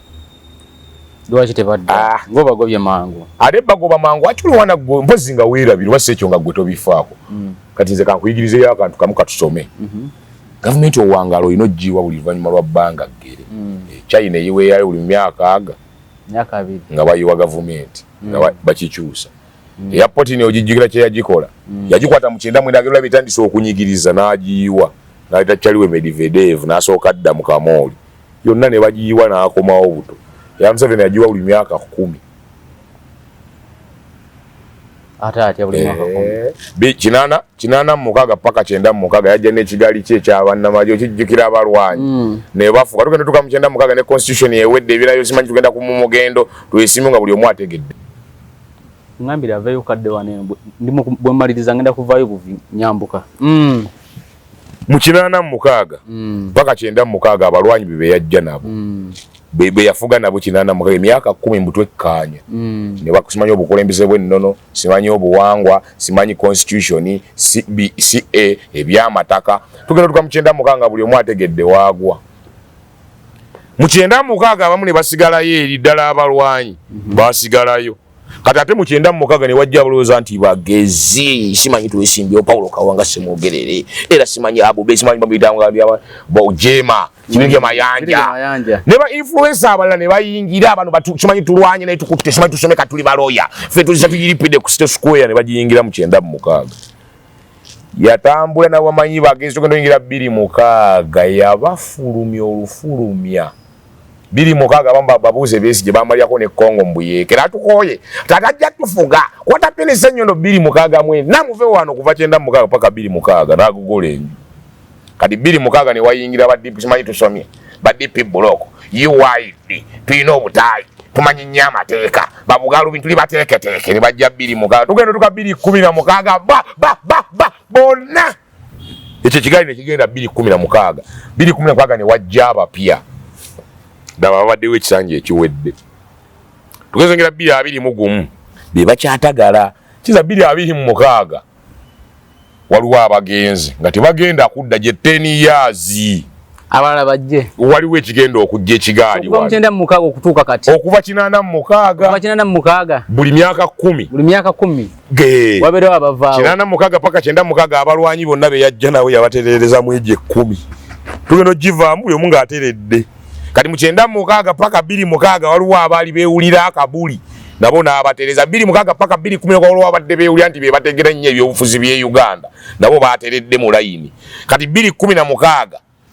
lwaki tebadda ngobagobye mangu ate bagoba mangu akiluwana gwe mpozi nga weerabira wasi ekyo nga gwe tobifaako kati nze kankuyigirizeyo akantu kamu katusome gavumenti owangala olina ogiwa buli luvannyuma lwa bbanga ggere China eyiweeyayo buli myaka 2 nga bayiwa gavumenti nga bakikyusa eya Putin ogijjukira kye yagikola yagikwata mu 9 mwendagirwa bitandise okunyigiriza n'agiyiwa n'aleeta Chaliwe Medvedev n'asooka dda mu kamooli yonna ne bagiyiwa n'akomawo buto ya Museveni yagiwa buli myaka 10 ate buli mwaka 10 kinana paka 96 yajja n'ekigaali kye ekyabannamagye okijjukira abalwanyi ne bafuka tugenda tuka mu 96 ne constitution yewedde ebirayo simanyi tugenda ku mugendo twesimu nga buli omu ategedde ngambira avayo kadde wane ndimo bwe maliriza ngenda kuvaayo buvi nyambuka mu 96 paka 96 abalwanyi bibe yajja nabo bebe yafuga nabo 96 emyaka 10 mbutwekkanya ne bakusimanyi obukulembeze bw'ennono simanyi obuwangwa simanyi constitution CA ebyamataka tugenda tuka mu 96 buli omu ategedde waagwa mu 96 abamu ne basigalayo eri ddala abalwanyi basigalayo kati ate mu 96 ne wajja balowooza nti bagezi simanyi twesimbyewo Paulo Kawanga semwogerere era simanyi abo be simanyi babitanga bojema kibinge mayanja ne ba influencer abalala ne bayingira abantu simanyi tulwanye ne tukutte simanyi tusomeka tuli baloya fe tuliza tuyiripide ku State Square ne bajiyingira mu 96 yatambula na wamanyi bagezi tugenda yingira 26 yabafulumya olufulumya 26 bamba babuze besi je bamaliako ne Kongo mbuyekera tukoye tatajja tufuga kwata pene senyono 26 mwe namuve wano kuva 96 paka 26 nagugole enju kati 26 ne wayingira ba DP simanyi tusomye ba DP block UID tuyina obutayi tumanyi nyama teeka babugalu bintu libateeke ne bajja 26 tugenda tuka 216 ba bonna ekyo kigali ne kigenda 216 216 ne wajja abapya daba babaddewo ekisanja ekiwedde tugezengera 221 be bakyatagala kiza 226 waliwo abagenzi nga tebagenda kudda gye 10 years abalala bajje waliwo ekigenda okujja ekigaali okuva 96 okutuuka kati okuva 86 buli myaka 10 wabeerewo abavaawo 86 paka 96 abalwanyi bonna be yajja nawe yabatereereza mu ejje 10 tugenda ogivaamu buli omu ng'ateredde kati mu 96 paka 26 waliwo abaali beewulira akabuli nabo n'abatereza 26 paka 210 waliwo abadde beewulira nti be bategera nnyo ebyobufuzi by'e Uganda nabo baateredde mu layini kati 216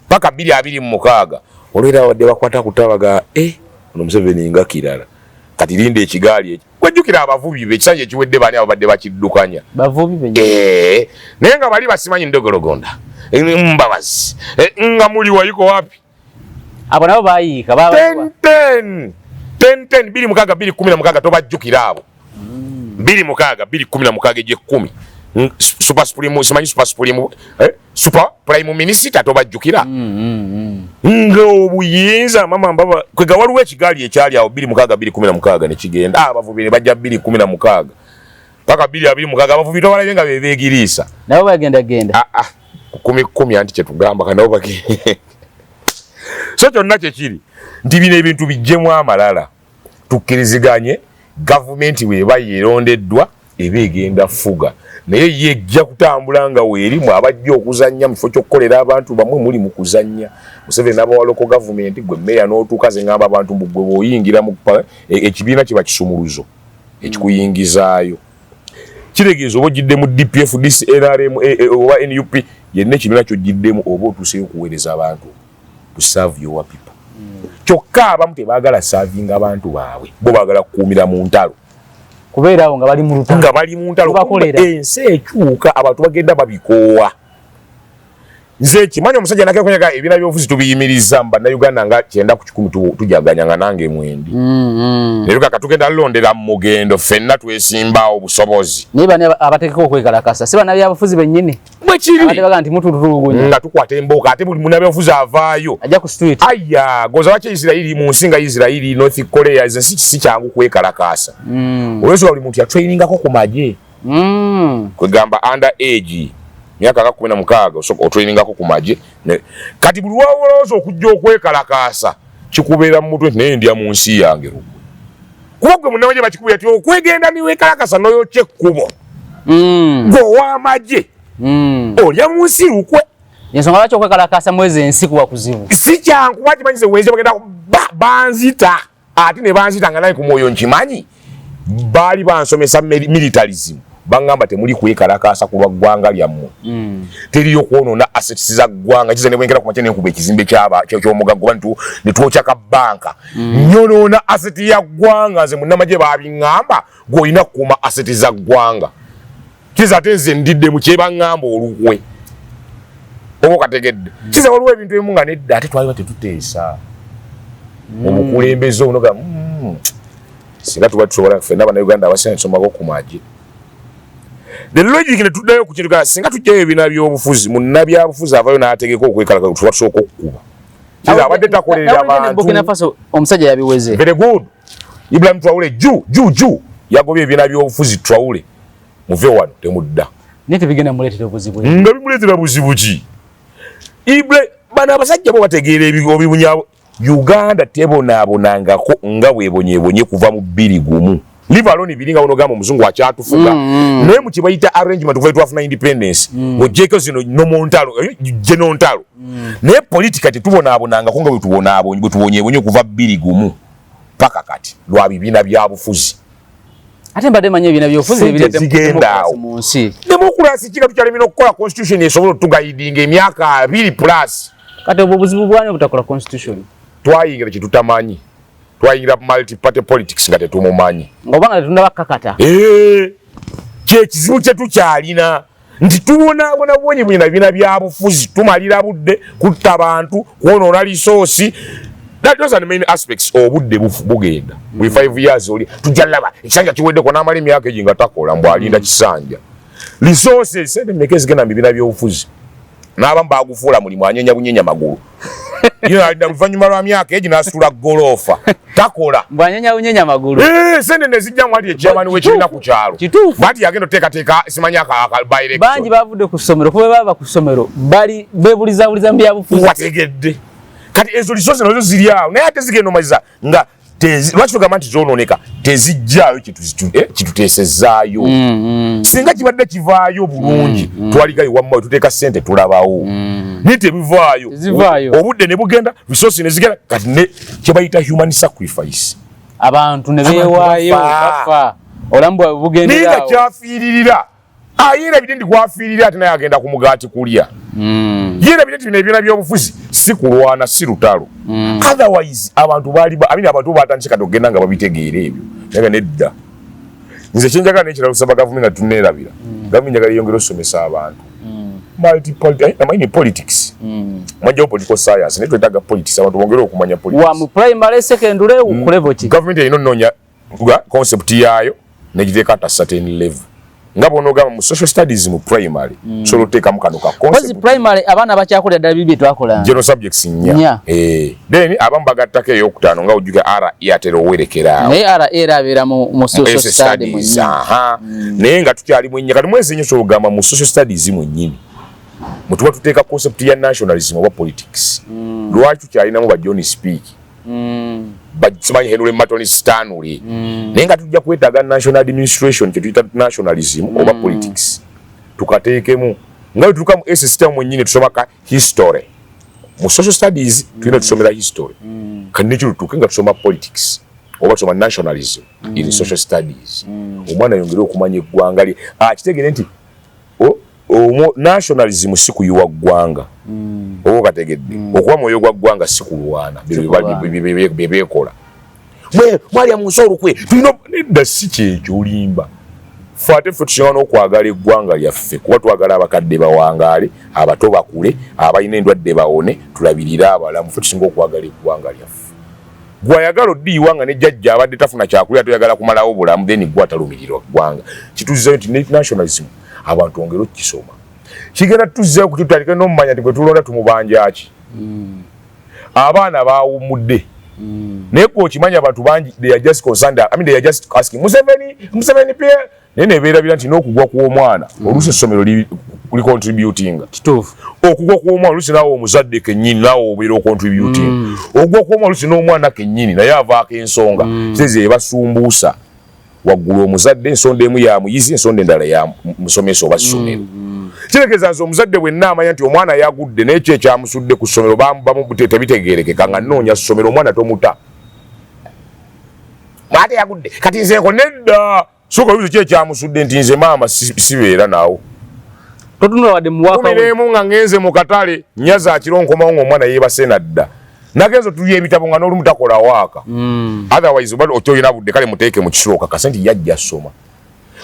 paka 226 olwera wadde bakwata kutabaga ono Museveni nga kirala kati linda ekigaali ekyo kwejjukira abavubi be ekisanja ekiwedde baani abadde bakiddukanya bavubi be naye nga bali basimanyi ndogologonda mbabazi nga muli wayiko wapi abo nabo bayiika 10 216 tobajjukira abo 216 gye 10 super supreme simanyi super supreme super prime minister tobajjukira nga obuyinza mama mbaba kwega waliwo ekigaali ekyali awo 216 ne kigenda abavubi ne bajja 216 paka 226 abavubi tobalabe nga bebeegiriisa nabo bagenda 10 anti kyetugamba kandi nabo bagenda so kyonna kyekiri nti bino ebintu bijjemu amalala tukkiriziganye gavumenti weba yeerondeddwa eba egenda fuga naye yejja kutambula nga weerimu abajja okuzannya mu kifo ky'okukolera abantu bamwe muli mu kuzannya Museveni n'abawaloko gavumenti gwe mmeeya n'otuuka ze ngamba abantu gwe bw'oyingira mu ekibiina kiba kisumuluzo ekikuyingizaayo kitegeeza oba ojjidde mu DPF NRM oba NUP yenna ekibiina ky'ojjiddemu oba otuuseyo okuweereza abantu to serve your people kyokka abamu tebaagala serving abantu baabwe bo baagala kukuumira mu ntalo kubeerawo nga bali mu ntalo ensi ekyuka abantu bagenda babikoowa nze kimanyi omusajja nakekonyaga ebiina by'obufuzi tubiyimiriza mu bannayuganda nga 9 ku 10 tujaganyanga nange mwendi leero kaka tugenda londera mu mugendo ffenna twesimbawo obusobozi naye bani abateekeko okwekalakasa si bannabyabufuzi bennyini bwekiri baga nti mututulugunya nga tukwata embooka ate buli munnabyabufuzi avaayo ajja ku street aya goza waki Isirairi mu nsi nga Isirairi North Korea si kyangu kwekalakasa olwensonga buli muntu yatrainingako ku magye kwegamba under age myaka 16 osoko otrainingako ku magye kati buli wawolooza okujja okwekalakasa kikubeera mu mutwe naye ndya mu nsi yange kuba gwe munnamagye bakikubira ti okwegenda niwekalakasa noyokya ekkubo gweowamagye olya mu nsi lukwe ensonga lwaki okwekalakasa mwezi ensi kuba kuzibu si kyangu kuba kimanyize wenzi bagenda banzita ate ne banzita nga naye ku mwoyo nkimanyi baali bansomesa militarism bangamba temuli kwekalakasa ku lwa ggwanga lyammwe teriyo kwonoona assets za ggwanga kiza ne bwengera ku makya nenkuba ekizimbe ky'omugaggo ne twokya ka banka nyonoona asset ya ggwanga nze munnamagye babiŋŋamba gw'olina kukuuma asset za ggwanga kiza ate nze ndidde mu kyebaŋŋamba olukwe oba okategedde kiza waliwo ebintu ebimu nga nedda ate twaliba tetuteesa obukulembeze obunoga singa tuba tusobola ffenna bannayuganda abasinga tusomako ku magye the logic ne tuddayo ku kintu kala singa tujjayo ebiina by'obufuzi munnabyabufuzi avayo n'ategeka okwekalaka tuba tusooka okukuba kiza abadde takolerera abantu Burkina Faso omusajja yabiweze very good Ibrahim Traore ju yagobye ebiina by'obufuzi Traore muve wano temudda nete bigenda muleetera obuzibu nga bimuleetera buzibu ki bano abasajja bo bategeera ebibunya Uganda tebonaabonangako nga bwebonyebonye kuva mu 21 leave alone bilinga onogamba muzungu akyatufuga naye mu kibayita arrangement kuva twafuna independence ojeko zino no montalo geno ntalo naye politika tetubonabonanga konga bwe tubonye kuva 2 gumu paka kati lwa bibina bya bufuzi ate mbadde manye bibina byofuzi ebirete mu nsi democracy kika tukyalina okukola constitution esobola otugaidinga emyaka 2+ kati obubuzibu bwanyu butakola constitution twayingira kitutamanyi twayingira multi party politics nga tetumumanyi ngobanga tetunda bakakata kye kizibu kye tukyalina nti tubona bonye bina bya bufuzi tumalira budde kutta abantu kuonoona resource. That was the main aspects obudde bugenda we 5 years oli tujalaba ekisanja kiweddeko n'amali emyaka ejinga takola mbw alinda kisanja resources sente mekezi gena bibina by'obufuzi n'abamu baagufuula mulimu anyenya bunyenya magulu oluvannyuma lwa myaka egi n'asitula golofa takola mbwanyenya bunyenya magulu sente ne zijja mwali ekyamani wekirina ku kyalo bati yagenda oteekateeka simanyi akabayire bangi bavudde ku ssomero kuba baba ku ssomero bali beebulizabuliza mu byabufuzi wategedde kati ezo resources nazo ziri awo naye ate zigenda omaliza nga lwaki tugamba nti zonooneka tezijjaayo kituteesezaayo singa kibadde kivaayo bulungi twaligayo wamma tuteeka ssente tulabawo naye tebivaayo obudde ne bugenda resources ne zigenda kati ne kyebayita human sacrifice abantu ne beewaayo bafa olamu bwabwe bugenderaawo naye nga kyafiiririra ayera bide ndi kwafiirira ate naye agenda ku mugaati kulya yera bide bino ebyona by'obufuzi si kulwana si lutalo otherwise abantu abantu batandise kati okugenda nga babitegeera ebyo naye nedda nze kyenjagala nekirala kusaba gavumenti nga tuneerabira gavumenti njagala yongera okusomesa abantu multi politics mwajjawo political science naye twetaaga politics abantu bongere okumanya politics wa mu primary secondary ku level ki gavumenti erina onnoonya concept yaayo negiteeka at a certain level nga bonogamba mu social studies mu primary so loteekamu kano ka concept primary abaana bakyakolera ddala bibi twakola general subjects nya then abamu bagattako eyokutaano nga ojjuga atera owerekeraawo naye era abeera mu social studies naye nga tukyali mu nnya kati mwezi nnyo sobogamba mu social studies mu nnyini mutuba tuteeka concept ya nationalism oba politics lwaki tukyalinamu ba John Speak simanyi Henry Matoni Stanley naye nga tujja kwetaaga national administration kyetuyita nationalism oba politics tukateekemu nga wetutuuka mu system mwennyini tusomaka history mu social studies tulina tusomera history kati nekirutuuke nga tusoma politics oba tusoma nationalism in social studies omwana yongere okumanya eggwanga lye kitegere nti nationalism si kuyiwa ggwanga oba okategedde okuba mwoyo gwa ggwanga si kulwana byebeekola mwalya mu nsi olukwe tulina nedda si kyekyo olimba ffe ate ffe tusinga n'okwagala eggwanga lyaffe kuba twagala abakadde bawangaale abato bakule abalina endwadde bawone tulabirire abalamu ffe tusinga okwagala eggwanga lyaffe gwayagala oddiyiwanga ne jjajja abadde tafuna kyakulya toyagala kumalawo bulamu then gwe atalumirirwa ggwanga kituzzayo nti nationalism abantu ongera okukisoma kigenda tuzzayo kututandika n'omumanya nti bwe tulonda tumubanja ki abaana baawummudde naye okimanya abantu bangi they are just concerned they are just asking Museveni pia naye nebeerabira nti n'okugwa kw'omwana oluusi essomero li contributing kituufu okugwa kw'omwana oluusi naawe omuzadde kennyini naawe obeera ocontributing okugwa kw'omwana oluusi n'omwana kennyini naye avaako ensonga kitegeeza ebasumbuusa waggulu omuzadde ensonda emu ya muyizi ensonda endala ya musomesa oba ssomero kirekeeza nti omuzadde bwenna amanya nti omwana yagudde naye kyo ekyamusudde ku ssomero tebitegeerekeka nga nnoonya ssomero omwana tomuta ate yagudde kati nzeeko nedda soka luuzi ki ekyamusudde nti nze maama sibeera naawo totunula wadde mumiremu nga ngenze mu katale nyaza akiro nkomawo ng'omwana yeebase nadda nagenzo tulya ebitabo nga n'olumu takola waaka otherwise oba okyolina budde kale muteeke mu kisiro okakase nti yajja ssoma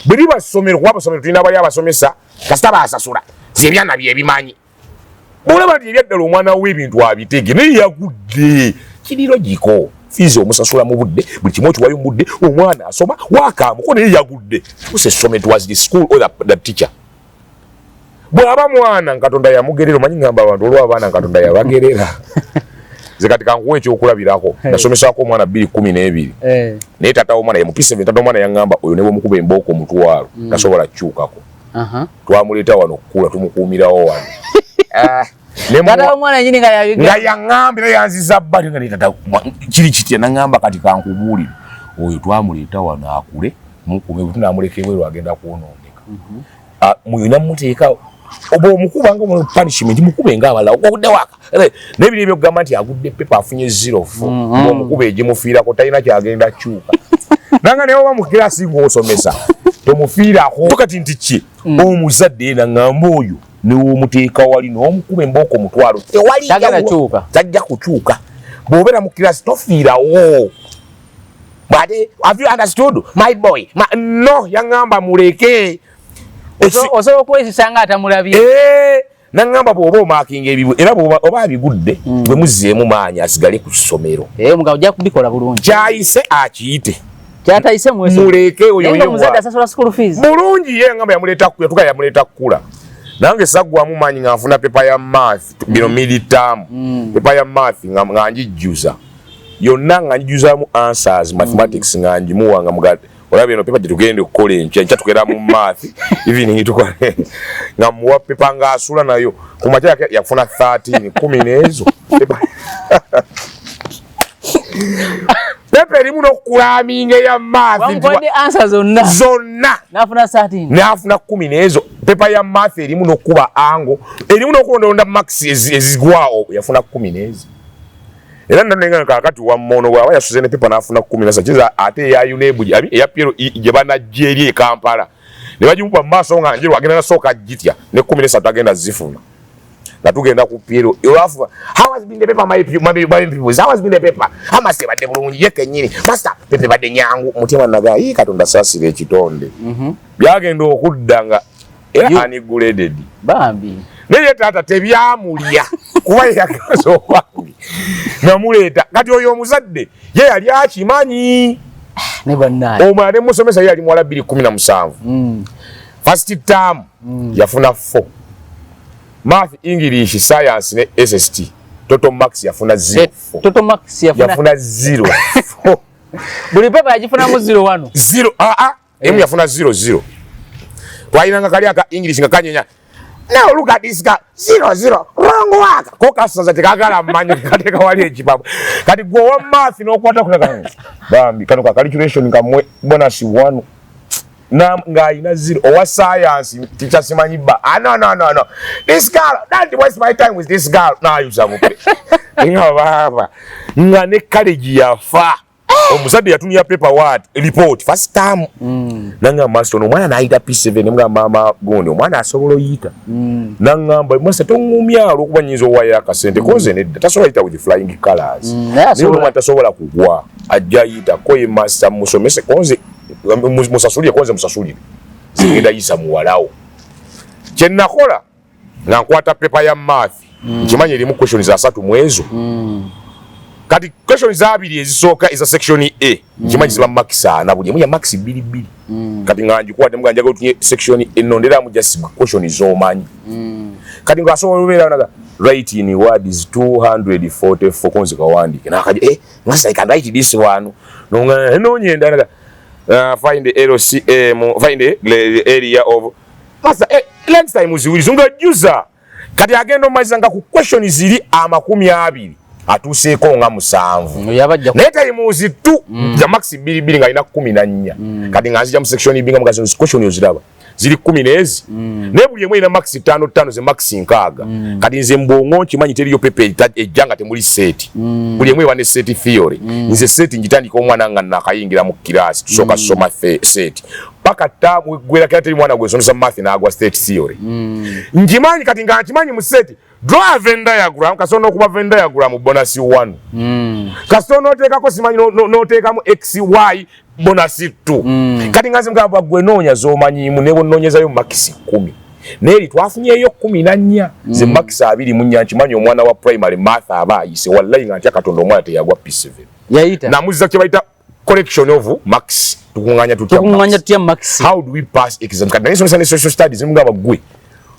bwe liba ssomero kuba abasomero tulina bali abasomesa kasita baasasula nti ebyana bye ebimanyi bwolaba nti ebyaddala omwana w'ebintu abitege naye yagudde kiriro giko fiizi omusasula mu budde buli kimu okiwayo mu budde omwana asoma waakaamuko naye yagudde it was the school or the teacher bw'aba mwana Katonda yamugerera omanyi ngamba abantu olwo abaana Katonda yabagerera zekati kankuwa ekyokulabirako nasomesako omwana 2012 naye tata omwana yamupisa tata omwana yangamba oyo ne bwemukuba embooko omutwalo tasobola kukyukako twamuleeta wano okukula tumukuumirawo wano nga yaŋŋambira yanziza bbali nga netata kiri kitya naŋŋamba kati kankubuulire oyo twamuleta wano akule mukume bwe tunamuleka ebweru agenda kuwonooneka muyina muteeka oba omukuba nga mu punishment mukube nga abala ogudde waka n'ebiri ebyokugamba nti agudde pepa afunye 0 omukuba egimufiirako talina kyagenda kyuka nanga naye oba mu kirasi ng'osomesa tomufiirako kati nti ki omuzadde nangamba oyo niwomuteeka wali n'omukuba embooko omutwalo tewali tajja kukyuka bw'obeera mu kirasi tofiirawo bwate have you understood my boy no yangamba muleke osobola okwesisanga atamulabye nangamba bw'oba omaakinga ebibu era oba abigudde bwe muzzeemu maanyi asigale ku ssomero omugabo ojja kubikola bulungi kyayise akiyite kyatayise muleke oyo omuzadde asasula school fees bulungi ye ngamba yamuleeta kukula nange saggwamu maanyi nga nfuna pepa ya math bino midterm pepa ya math nga njijjuza yonna nga njijjuzaamu answers mathematics nga njimuwanga mugadde olaba eno pepa gyetugende okukola enkya tugenda mu math evening tukola nga muwa pepa nga asula nayo ku makya yafuna 13 10 n'ezo pepa erimu n'okukulaminga eya math zonna n'afuna 13 n'afuna 10 n'ezo pepa ya math erimu n'okuba ango erimu n'okulondalonda max ezigwawo yafuna 10 n'ezo era nanenga kakati wa mmono bwa yasuze ne pepa n'afuna 10 kiza ate ya UNEB eya Piero gye banajja eri e Kampala ne bajimupa maaso nga njiru agenda nasooka jitya ne 13 agenda zifuna nga tugenda ku Piero yoafu how has been the paper my people how has been the paper amase badde bulungi ye kenyini master pepe badde nyangu mutima naga yi katonda sasire ekitonde byagenda okuddanga era anigraded bambi naye tata tebyamulya kuba yakazo kwangi namuleeta kati oyo omuzadde ye yali akimanyi ne bannaye omwana musomesa yali mwala 217 first term yafuna 4 math english science ne SST total max yafuna 0 total max yafuna 0 buli pepa yajifuna mu 0 0 emu yafuna 0 twayinanga kali aka english nga kanyenya now look at this guy 0 wrong work ko kasaza tekagala manyi kateka wali ekipapo kati gwo wa math n'okwata kulaka bambi kano ka calculation kamwe bonus 1 na ngaina 0 owa science teacher simanyi ba no this girl don't waste my time with this girl na use amupe inga baba nga ne college yafa omuzadde yatumya paper what report first time nanga master no mwana naida P7 mga mama gondi omwana asobola oyita nangamba mwese tongumya okuba nyinzo waya akasente koze ne tasobola yita with flying colors niyo mwana tasobola kugwa ajja yita koye master musomese koze musasulie koze musasulie zingenda yisa muwalawo kyennakola nga nkwata paper ya math kimanye erimu questions za 3 mwezo kati questions za 2 ezisooka eza section A kimanyi ziba max ana buli ya max 2 kati nganji kwate muganja go tunye section enondera mu just question zomanyi kati ngasobola obera naga write in words 244 konzi kawandike nakaje ngasa I can write this one no nyenda naga find the LCM find the area of masa next time uziwizunga user kati agendo mazanga ku question ziri 20 atuseeko nga 7 neta imuzi tu ya max 2 nga ina 14 kati nga nzija mu section ibinga mugazo question yoziraba ziri 10 nezi nebuli yemwe ina max 5 ze max 6 kati nze mbongo kimanyi teriyo pepe ejjanga temuli set buli yemwe wane set theory nze set njitandika omwana nga nakayingira mu class tusoka soma set paka tabu gwera kati mwana gwe sonza math na agwa state theory njimanyi kati nga kimanyi mu set draw a Venn diagram kasono okuba Venn diagram bonus 1 kasono tekako simanyi no xy bonus 2 kati ngazi mgaba gwe nonya zomanyi mu nebo nonyezayo max 10 neri twafunyeyo 14 ze max 2 mu nyanchi manyi omwana wa primary math abayise wallahi ngati katonda omwana teyagwa P7 yaita na muziza kyebaita correction of max tukunganya tutya max how do we pass exam kati nayo social studies mgaba gwe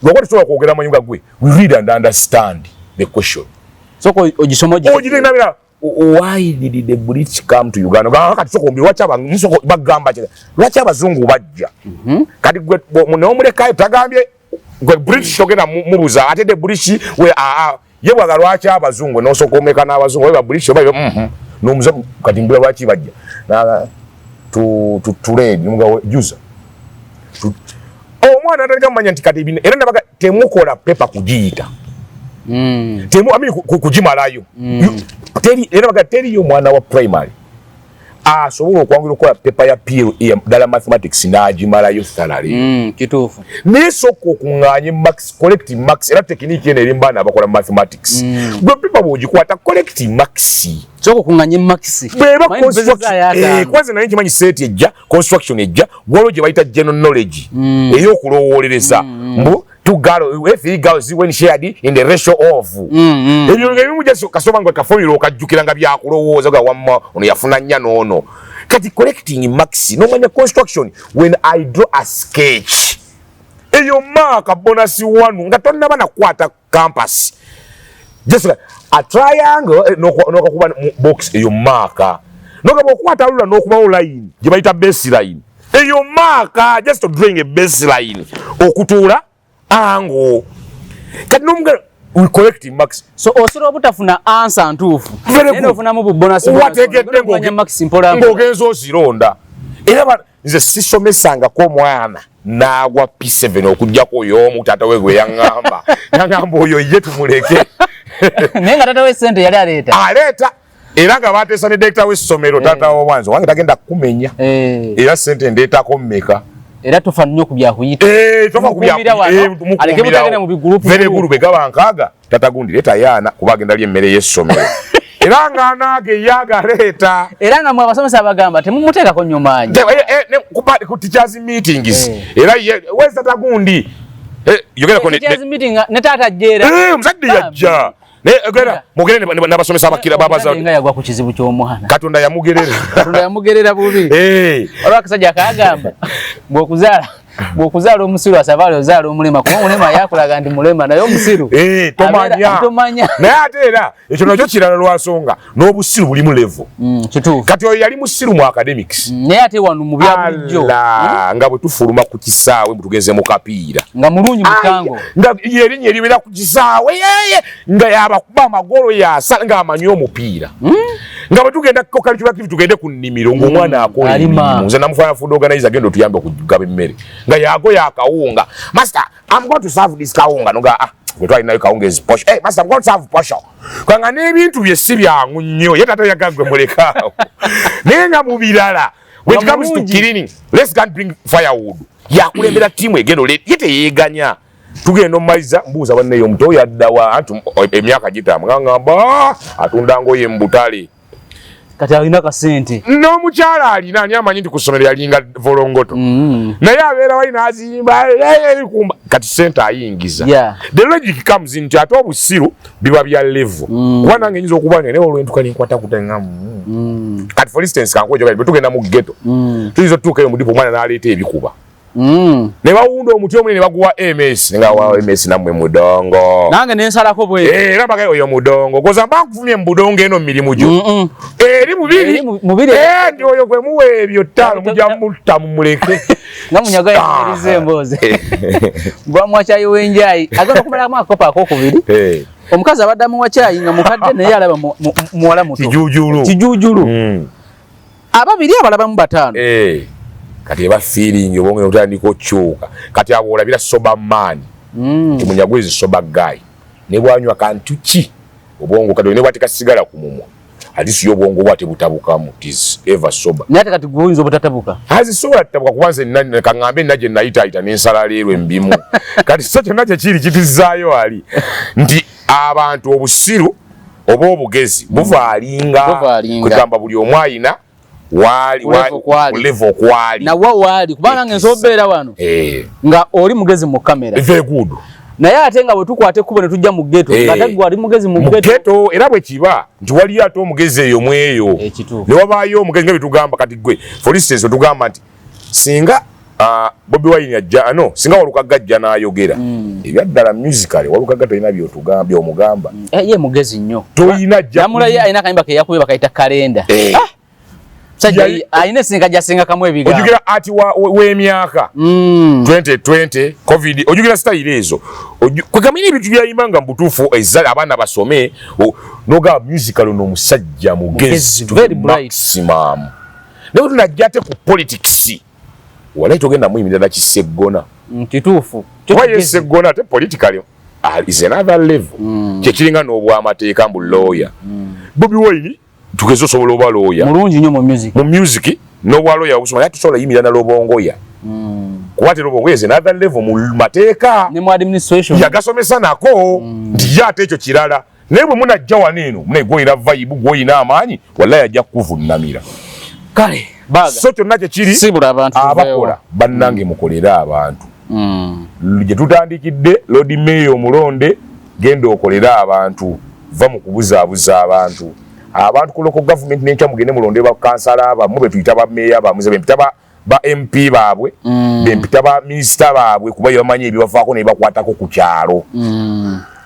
Loko tuwa kuogera manyunga gwe. We read and understand the question. Soko ojisomoji. Ojire nabira why did the British come to Uganda? Kati soko mbi wachaba nsoko bagamba kye. Wachaba zungu bajja. Kati gwe munomule kai tagambye gwe British ogera mubuza ate the British we ye bwagala wachaba zungu no soko omeka na abazungu we British bayo no muzo kati mbwe wachi bajja. Na to read nga user omwana ataliga manya nti kati era nabaga temukola paper kujiyita kujimalayo era nabaga teri yo mwana wa primary asobola okwangira okukola paper ya PE dala mathematics n'agimalayo salary kituufu n'esooka okunganya max collective max era tekiniki eno eri mbaana abakola mathematics gwe paper bw'ogikwata collective max sooka okunganya max bweba kwanza naye nkimanyi set ejja construction ejja waliwo gye bayita general knowledge ey'okulowoolereza mbu three girls when shared in the ratio of ebyo ngebimu just kasoba nga kafomiro okajjukira nga byakulowooza ga wamma ono yafuna nnya noono kati collecting max nomanya construction when I draw a sketch eyo mark bonus one nga tonnaba nakwata campus just like a triangle nokakuba box eyo mark nokaba okwata lula n'okubawo line gye bayita baseline eyo mark just to drawing a baseline okutuula ango kati nomugala we collecting max so osobola obutafuna answer ntuufu nene ofunamu bu bonus wategedde ng'ogenza ozironda era nze sisomesangako omwana n'agwa P7 okugjako oyo omu taata we gwe yaŋŋamba oyo ye tumuleke naye nga taata we ssente yali aleeta era nga bateesa ne direkita w'essomero taata w'obwanzi wange tagenda kumenya era ssente ndeetako mmeka era tofa nnyo ku byakuyita tofa ku byakuyita aleke mutagenda mu bigurupu group egaba nkaaga tatagundi leeta yana kuba agenda lya emmere y'essomero era nga anaage yagaleeta era nga mwe abasomesa abagamba temumuteekako nnyo maanyi ku teachers meetings era wezi tatagundi teachers meeting ne taata ajjeera omusajja yajja mugere n'abasomesa abakira babaza nga yagwa ku kizibu ky'omwana Katonda yamugerera bubi olwa akasajja akagamba bw'okuzaala omusiru asabaale ozaala omulema kuba omulema yakulaga nti mulema naye omusiru tomanya naye ate era ekyo nakyo kirala lwasonga n'obusiru bulimu level kati oyo yali musiru mu academics naye ate wano mu bya bulijjo nga bwe tufuluma ku kisaawe bwe tugeze mu kapiira nga mulungi mutango nga yerinnya eribeera ku kisaawe nga yabakuba amagolo yaasa nga amanyi omupiira nga bwe tugenda kokalikibakivi tugende ku nnimiro ng'omwana akola emirimu nze namufaana food organizer agenda otuyambe okugaba emmere nga yagoya akawunga master I'm going to serve this kawunga noga gwe twalinayo kawunga is posh master I'm going to serve posho kwanga n'ebintu bye si byangu nnyo ye tata yagagwe mulekaawo naye nga mu birala when it comes to cleaning let's go and bring firewood yakulembera ttiimu egendo ye teyeeganya tugenda omumaliza mbuuza banneyo omuto oyo addawa anti emyaka gitamu ngamba atunda ngoye mu butale kati alina kasente n'omukyala alina ani amanyi nti ku ssomero yalinga volongoto naye abeera wali n'azimba kati sente ayingiza the logic comes nti ate obusiru biba bya level kuba nange nyinza okuba naye olwentuka nenkwata kutenga kati for instance kankuwa bwe tugenda mu ghetto tuyinza otutuukayo mu dipo omwana n'aleeta ebikuba ne bawunda omuti omuli ne baguwa MS nga wa MS namwe mudongo nange nensalako bwe era bagaye oyo mudongo koza mbakuvumye mbudongo eno mirimu gyo eri mubiri ndi oyo gwe muwe ebyo ttano mujja mutta mumuleke nga munyaga yamirize emboze bwa mwachayi wenjayi agenda kumala mu akopa akokubiri omukazi abadde mu wachayi nga mukadde naye alaba muwala muto kijujulu ababiri abalaba mu batano kati eba feeling obonge otandika okyuka kati abo olabira soba man munyagwezi soba guy ne bwanywa kantu ki obongo kati ne bwatika sigala ku mumwa alisi yobongo bwate butabukamu tis ever soba nate kati gwinzo butatabuka hazi soba tabuka kubanze nani kangambe naje naita nensala leero embimu kati socho naje kiri kitizaayo ali nti abantu obusiru oba obugezi buvaalinga kugamba buli omwayina level kwali na wali kubanga ngensobeera wano nga oli mugezi mu kamera very good naye ate nga bwe tukwate kubone tujja mu ghetto nga tagwa ali mugezi mu ghetto era bwe kiba nti wali ate omugezi eyo mweyo ne wabaayo omugezi nga bitugamba kati gwe for instance otugamba nti singa Bobi Wine ajja singa walukaga ajja n'ayogera ebyaddala musical walukaga tolina byotugambye omugamba ye mugezi nnyo tolina ajja namula ye ayina kayimba ke yakubye bakayita kalenda ayine singa jasinga kamwe ebiga ojugira ati w'emyaka 2020 covid ojugira style ezo kwegamira ebintu byayimanga mbutuufu ezali abaana basome noga musical n'omusajja mugezi very bright maximum naye tunajja ate ku politics walayi togenda muyimirira na Kiseggona kituufu waye Seggona ate politically is another level kyekiringa n'obwamateeka mbu lawyer Bobi Wine tugeze osobola oba lawyer mulungi nnyo mu music n'obwa lawyer obusoma yatusobola yimirira na Lobongoya kuwate Lobongoya is another level mu mateeka ne mu administration yagasomesa nako nti yate ekyo kirala naye bwe munajja waneeno munegwoyina vibe gwoyina amaanyi wallahi ajja kuvunnamira kale baga so kyonna kyekiri sibula abantu abakola bannange mukolera abantu gye tutandikidde Lord Mayor Mulonde genda okolera abantu va mu kubuzaabuza abantu ku local government n'enkya mugende mulonde ba kansala abamu be tuyita ba meya bamuze be mpita ba MP baabwe be mpita ba minister baabwe kuba yamanyi ebibafaako ne bakwatako ku kyalo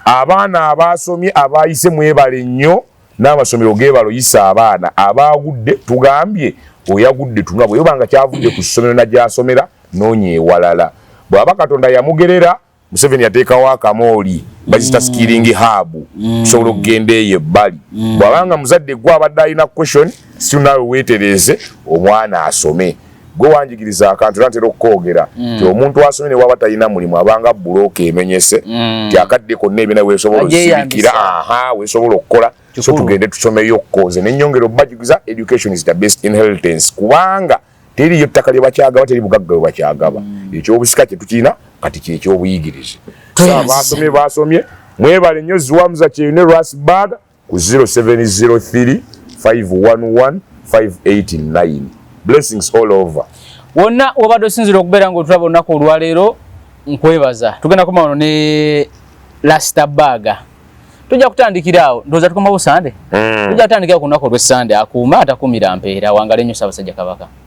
abaana abasomye abayise mwebale nnyo n'amasomero geebaloyisa abaana abaagudde tugambye oyagudde tunula bwe yobanga kyavudde ku ssomero najyasomera noonyeewalala bw'aba Katonda yamugerera Museveni yateekawo akamooli bazita skilling hub tusobola okugenda eyo ebbali bw'abanga muzadde gwe abadde alina question si naawe weetereze omwana asome gwe wanjigiriza akantu era ntera okukoogera ti omuntu asomye ne waba talina mulimu abanga bulooka emenyese ti akadde konna ebina weesobola osibikira weesobola okukola so tugende tusomeyo okukoze n'ennyongero bajugiza education is the best inheritance kubanga teriyo ttaka lye bakyagaba teri bugagga bwe bakyagaba ekyobusika kye tukirina kati kyekyobuyigirize basomye mwebale nnyo Ziwamuza Kyeyune Rasbag ku 0703 511 589 blessings all over wonna wabadde osinzira okubeera ng'otulaba olunaku olwaleero nkwebaza tugenda koma wano ne Rastabaga tujja kutandikira awo ndowooza tukomawo Sande tujja kutandikira ku lunaku olw'Essande akuuma atakuumira mpeera wangale nnyo Ssaabasajja Kabaka